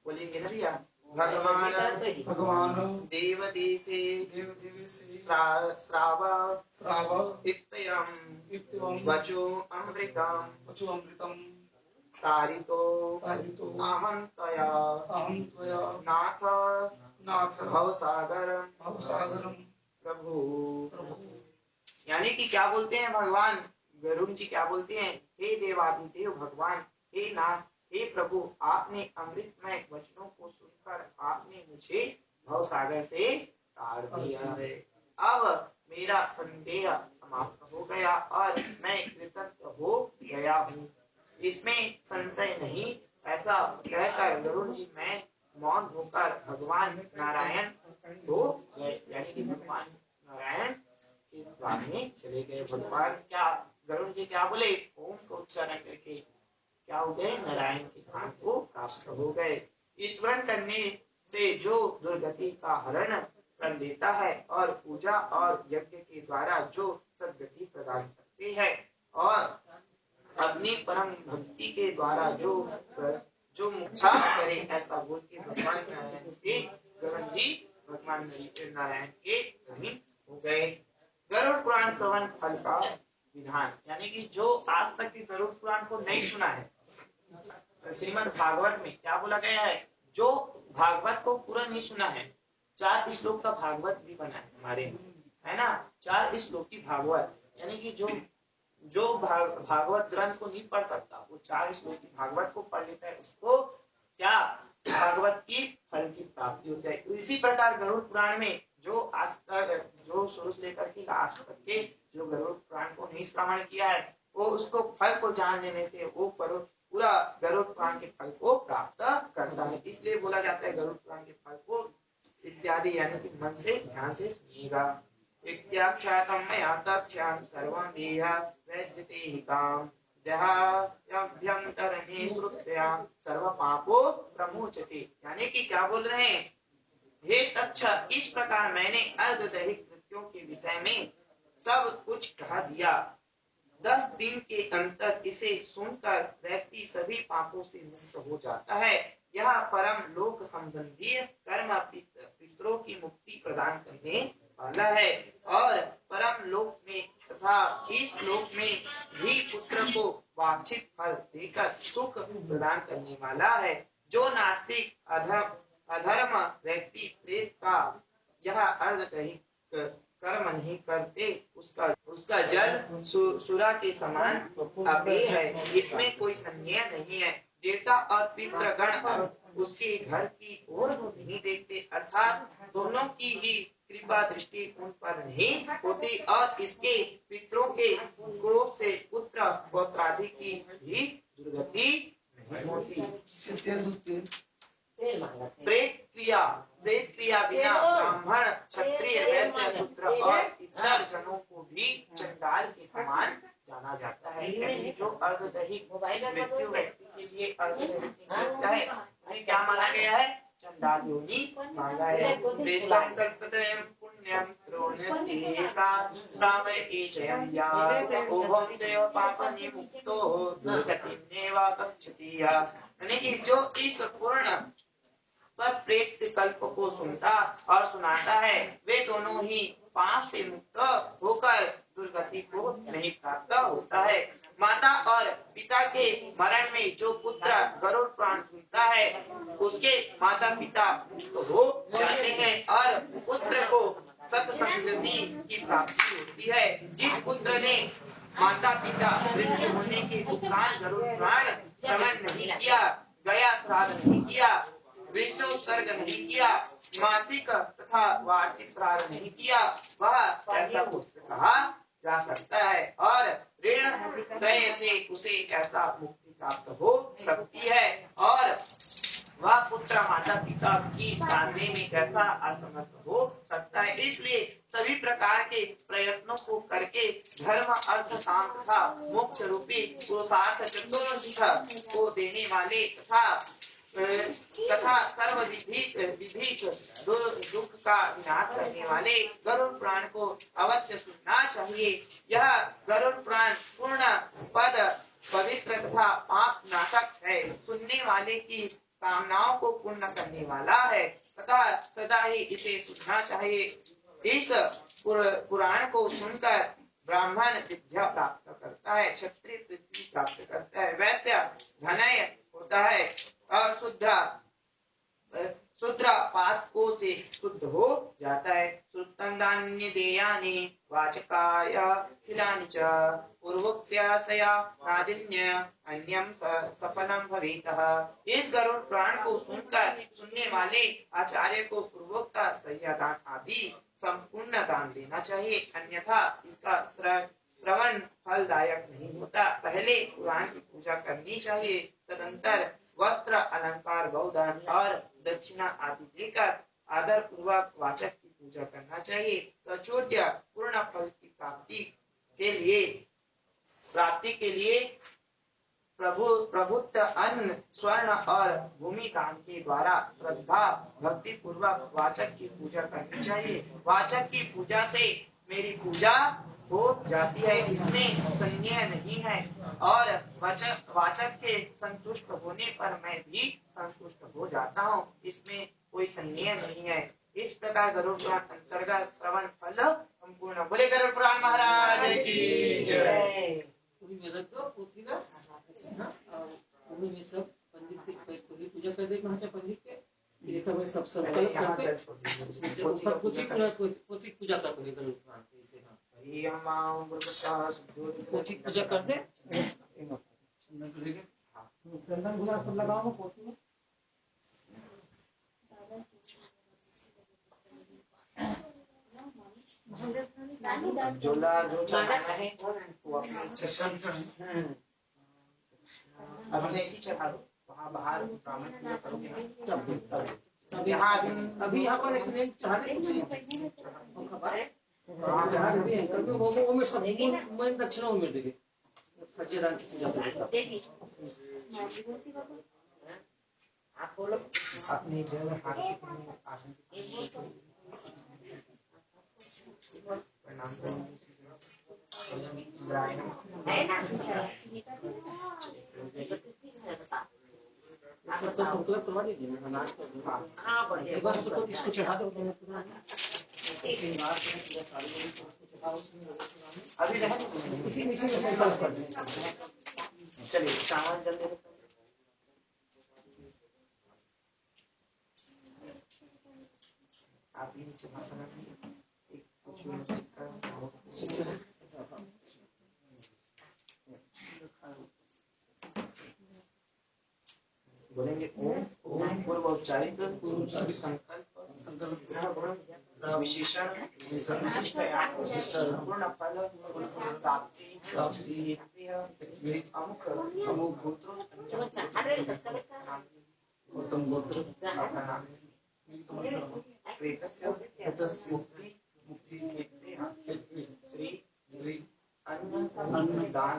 बोलेंगे ना भैया, भगवान देवदेशे श्राव वचो अमृतम कारितो अहं त्वया नाथ भवसागरं प्रभु। यानी कि क्या बोलते हैं भगवान गरुड़ जी, क्या बोलते हैं, हे देवादिदेव भगवान, हे नाथ, हे प्रभु, आपने अमृतमय वचनों को सुनकर आपने मुझे भवसागर से तार दिया है। अब मेरा संदेह समाप्त हो गया और मैं कृतस्थ हो गया हूँ, इसमें संशय नहीं। ऐसा कहकर गरुड़ जी मैं मौन होकर भगवान नारायण हो गए, यानी कि भगवान नारायण के द्वार में चले गए। भगवान क्या गरुड़ जी क्या बोले, ओम का उच्चारण करके क्या हो गए, नारायण के धाम को प्राप्त हो गए। स्मरण करने से जो दुर्गति का हरण कर लेता है और पूजा और यज्ञ के द्वारा जो सद्गति प्रदान करती है और अपनी परम भक्ति के द्वारा जो मुक्ता करे, ऐसा बोल के भगवान नारायण के गरुड़ जी भगवान नारायण के धनी हो गए। गरुड़ पुराण श्रवण फल का विधान, यानी कि जो आज तक के गरुड़ पुराण को नहीं सुना है, श्रीमद् भागवत में क्या बोला गया है, जो भागवत को पूरा नहीं सुना है, 4 श्लोक का भागवत भी बना है हमारे, है ना, 4 श्लोक की भागवत, यानी कि जो भागवत ग्रंथ को नहीं पढ़ सकता वो 4 श्लोक की भागवत को पढ़ लेता है, उसको क्या भागवत की फल की प्राप्ति हो जाए। इसी प्रकार गरुड़ पुराण में जो आज तक जो शुरू से लेकर के लास्ट तक के जो गरुड़ पुराण को नहीं श्रवण किया है, वो उसको फल को जान लेने से वो पूरा गरुड़ पुराण के फल को प्राप्त करता है। इसलिए बोला जाता है गरुड़ पुराण के फल को इत्यादि, यानी कि मन से ध्यान से सुनिएगा। इत्याख्यातम मया तथ्यं सर्वं देह वेद्यते हिताम् देहाभ्यंतरणे श्रुत्या सर्व पापो प्रमुच्यते, यानी कि क्या बोल रहे हैं, हे तच्छ, इस प्रकार मैंने अर्धदैहिक कृत्यों के विषय में सब कुछ कह दिया। 10 दिन के अंतर इसे सुनकर व्यक्ति सभी पापों से मुक्त हो जाता है। यह परम लोक संबंधी कर्म पितरों की मुक्ति प्रदान करने वाला है और परम लोक में तथा इस लोक में भी पुत्र को वांछित फल देकर सुख प्रदान करने वाला है। जो नास्तिक अधर्म व्यक्ति प्रेत का यह अर्धदैहिक कर्म नहीं करते, उसका जल सुरा के समान अपेय है, इसमें कोई संदेह नहीं है। देवता और पितृगण उसके घर की ओर नहीं देखते, अर्थात दोनों की ही कृपा दृष्टि उन पर नहीं होती और इसके पितरों के क्रोध से पुत्र पौत्रादि की भी दुर्गति नहीं होती। प्रेत क्रिया बिना ब्राह्मण क्षत्रिय वैश्य शूद्र और इतर जनों को भी चंडाल के समान जाना जाता है। यानी जो अर्धदैहिक मृत्यु व्यक्ति के लिए अर्धदैहिक है, उन्हें क्या माना गया है, चंडाल योनि माना है। प्रेतम कल्पतयं पुण्यं त्रोण्यतिसा श्रावय ईशयं या ओभं देव पापनि मुक्तो दुर्गतिमेव गच्छति। यानी कि जो इस पूर्ण पर प्रेत कल्प को सुनता और सुनाता है, वे दोनों ही पाप से मुक्त होकर दुर्गति को नहीं प्राप्त होता है। माता और पिता के मरण में जो पुत्र गरुड़ पुराण सुनता है, उसके माता पिता मुक्त हो जाते हैं और पुत्र को सत्संगति की प्राप्ति होती है। जिस पुत्र ने माता पिता मृत्यु होने के उपरांत गरुड़ पुराण श्रवण नहीं किया, गया श्राद्ध नहीं किया, विश्वोत्सर्ग नहीं किया, मासिक तथा वार्षिक श्राद्ध नहीं किया, वह ऐसा पुत्र कहा जा सकता है और ऋण त्रय से उसे ऐसा मुक्ति प्राप्त हो सकती है और वह पुत्र माता पिता की जानने में कैसा असमर्थ हो सकता है। इसलिए सभी प्रकार के प्रयत्नों को करके धर्म अर्थ काम तथा मोक्ष रूपी पुरुषार्थ चतुर्विध को देने वाले तथा सर्व विधिक दुख का विनाश करने वाले गरुड़ पुराण को अवश्य सुनना चाहिए। यह गरुड़ पुराण पूर्ण पद पवित्र तथा पाप नाशक है, सुनने वाले की कामनाओं को पूर्ण करने वाला है तथा सदा ही इसे सुनना चाहिए। इस पुराण को सुनकर ब्राह्मण विद्या प्राप्त करता है, क्षत्रिय पृथ्वी प्राप्त करता है, वैश्य धनय होता है और शूद्र पातकों से शुद्ध हो जाता है। सुत्तंदान्य देयानि वाचकाय खिलानि च पूर्वोक्त्याशया नादिन्य अन्यम सफलम भवेतः। इस गरुड़ पुराण को सुनने वाले आचार्य को पूर्वोक्त सह्यादान आदि संपूर्ण दान देना चाहिए, अन्यथा इसका श्रवण फलदायक नहीं होता। पहले पुराण की पूजा करनी चाहिए, तदंतर वस्त्र अलंकार गौदान और दक्षिणा आदि देकर आदर पूर्वक वाचक की पूजा करना चाहिए। प्रचुर्य पूर्ण फल की प्राप्ति के लिए प्रभुत्व अन्न स्वर्ण और भूमि दान के द्वारा श्रद्धा भक्ति पूर्वक वाचक की पूजा करनी चाहिए। वाचक की पूजा से मेरी पूजा हो जाती है, इसमें संदेह नहीं है, और वाचक के संतुष्ट होने पर मैं भी संतुष्ट हो जाता हूँ, इसमें कोई संदेह नहीं है। इस प्रकार गरुड़ पुराण अंतर्गत श्रवण फल संपूर्ण। बोले गरुड़ पुराण महाराज की जय। में सब पंडित की पूजा कर दे, पंडित के लिखा हुआ सब संकल्प करके ऊपर पोथी पूजा कर दे, पोथी पूजा कर दे, चंदन गुलाब सब लगाओ पोथी में। जो चढ़ाना है वो अपने अभी ऐसी चढ़ा दो, वहाँ बाहर ब्राह्मण पूजा करोगे ना, यहाँ अभी यहाँ पर एक्सीडेंट चढ़ा दे, कुछ वो में सब मैं दक्षिणा में देंगे सच्चे दान की पूजा करेंगे। आप बोलो अपनी जगह आसन सब तो संकल्प करवा दीजिए ना, एक बार तो इसको चढ़ा दो, अभी इसी में संकल्प कर दें। चलिए सामान जल्दी आप ही नीचे बोलेंगे ओम पूर्व औपचारिक संकल्प विशेषण पूर्ण फल प्राप्ति अमुक गोत्र मुक्ति अन्न दान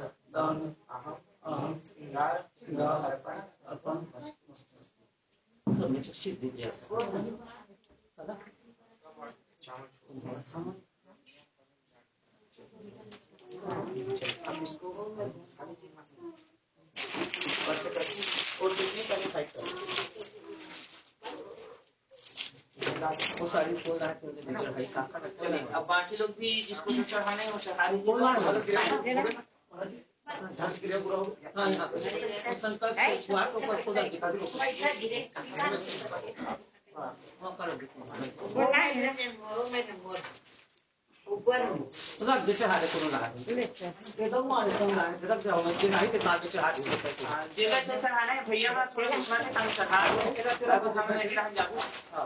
अहम श्रृंगार अर्पण सिद्धि वो साड़ी खोल रहा है। चलिए अब बाकी लोग भी जिसको जो चढ़ाने हैं वो चढ़ा चढ़ाना है भैया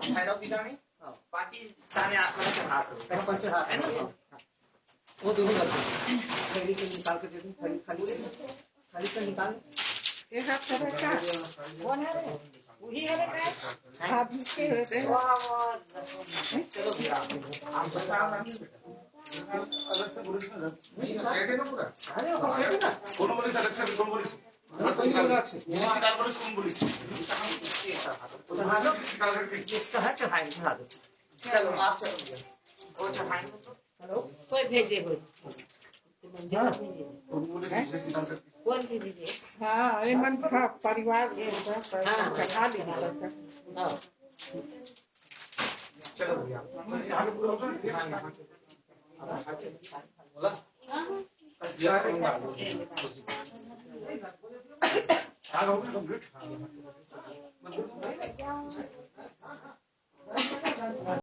भैरव पिता में बाकी चढ़ा है ना, वो दोनों थैली से निकाल के दे दूं, खाली से निकाल एक हाथ से रखा वो ना रे वही है का हाथ के होते हैं। चलो भैया आप अलग से पुरुष में नहीं सेट है ना पूरा, अरे वो सेट है ना, कौन बोली अलग से कौन बोली निकाल बोली कौन बोली जिसका है चढ़ाई चढ़ा दो। चलो आप चलो वो चढ़ाएंगे। हेलो कोई भेजे हो कौन बोली कौन भेजे? हाँ ये मन था परिवार चढ़ा दीजिए। चलो भैया यहाँ पूरा होगा बोला कंप्लीट।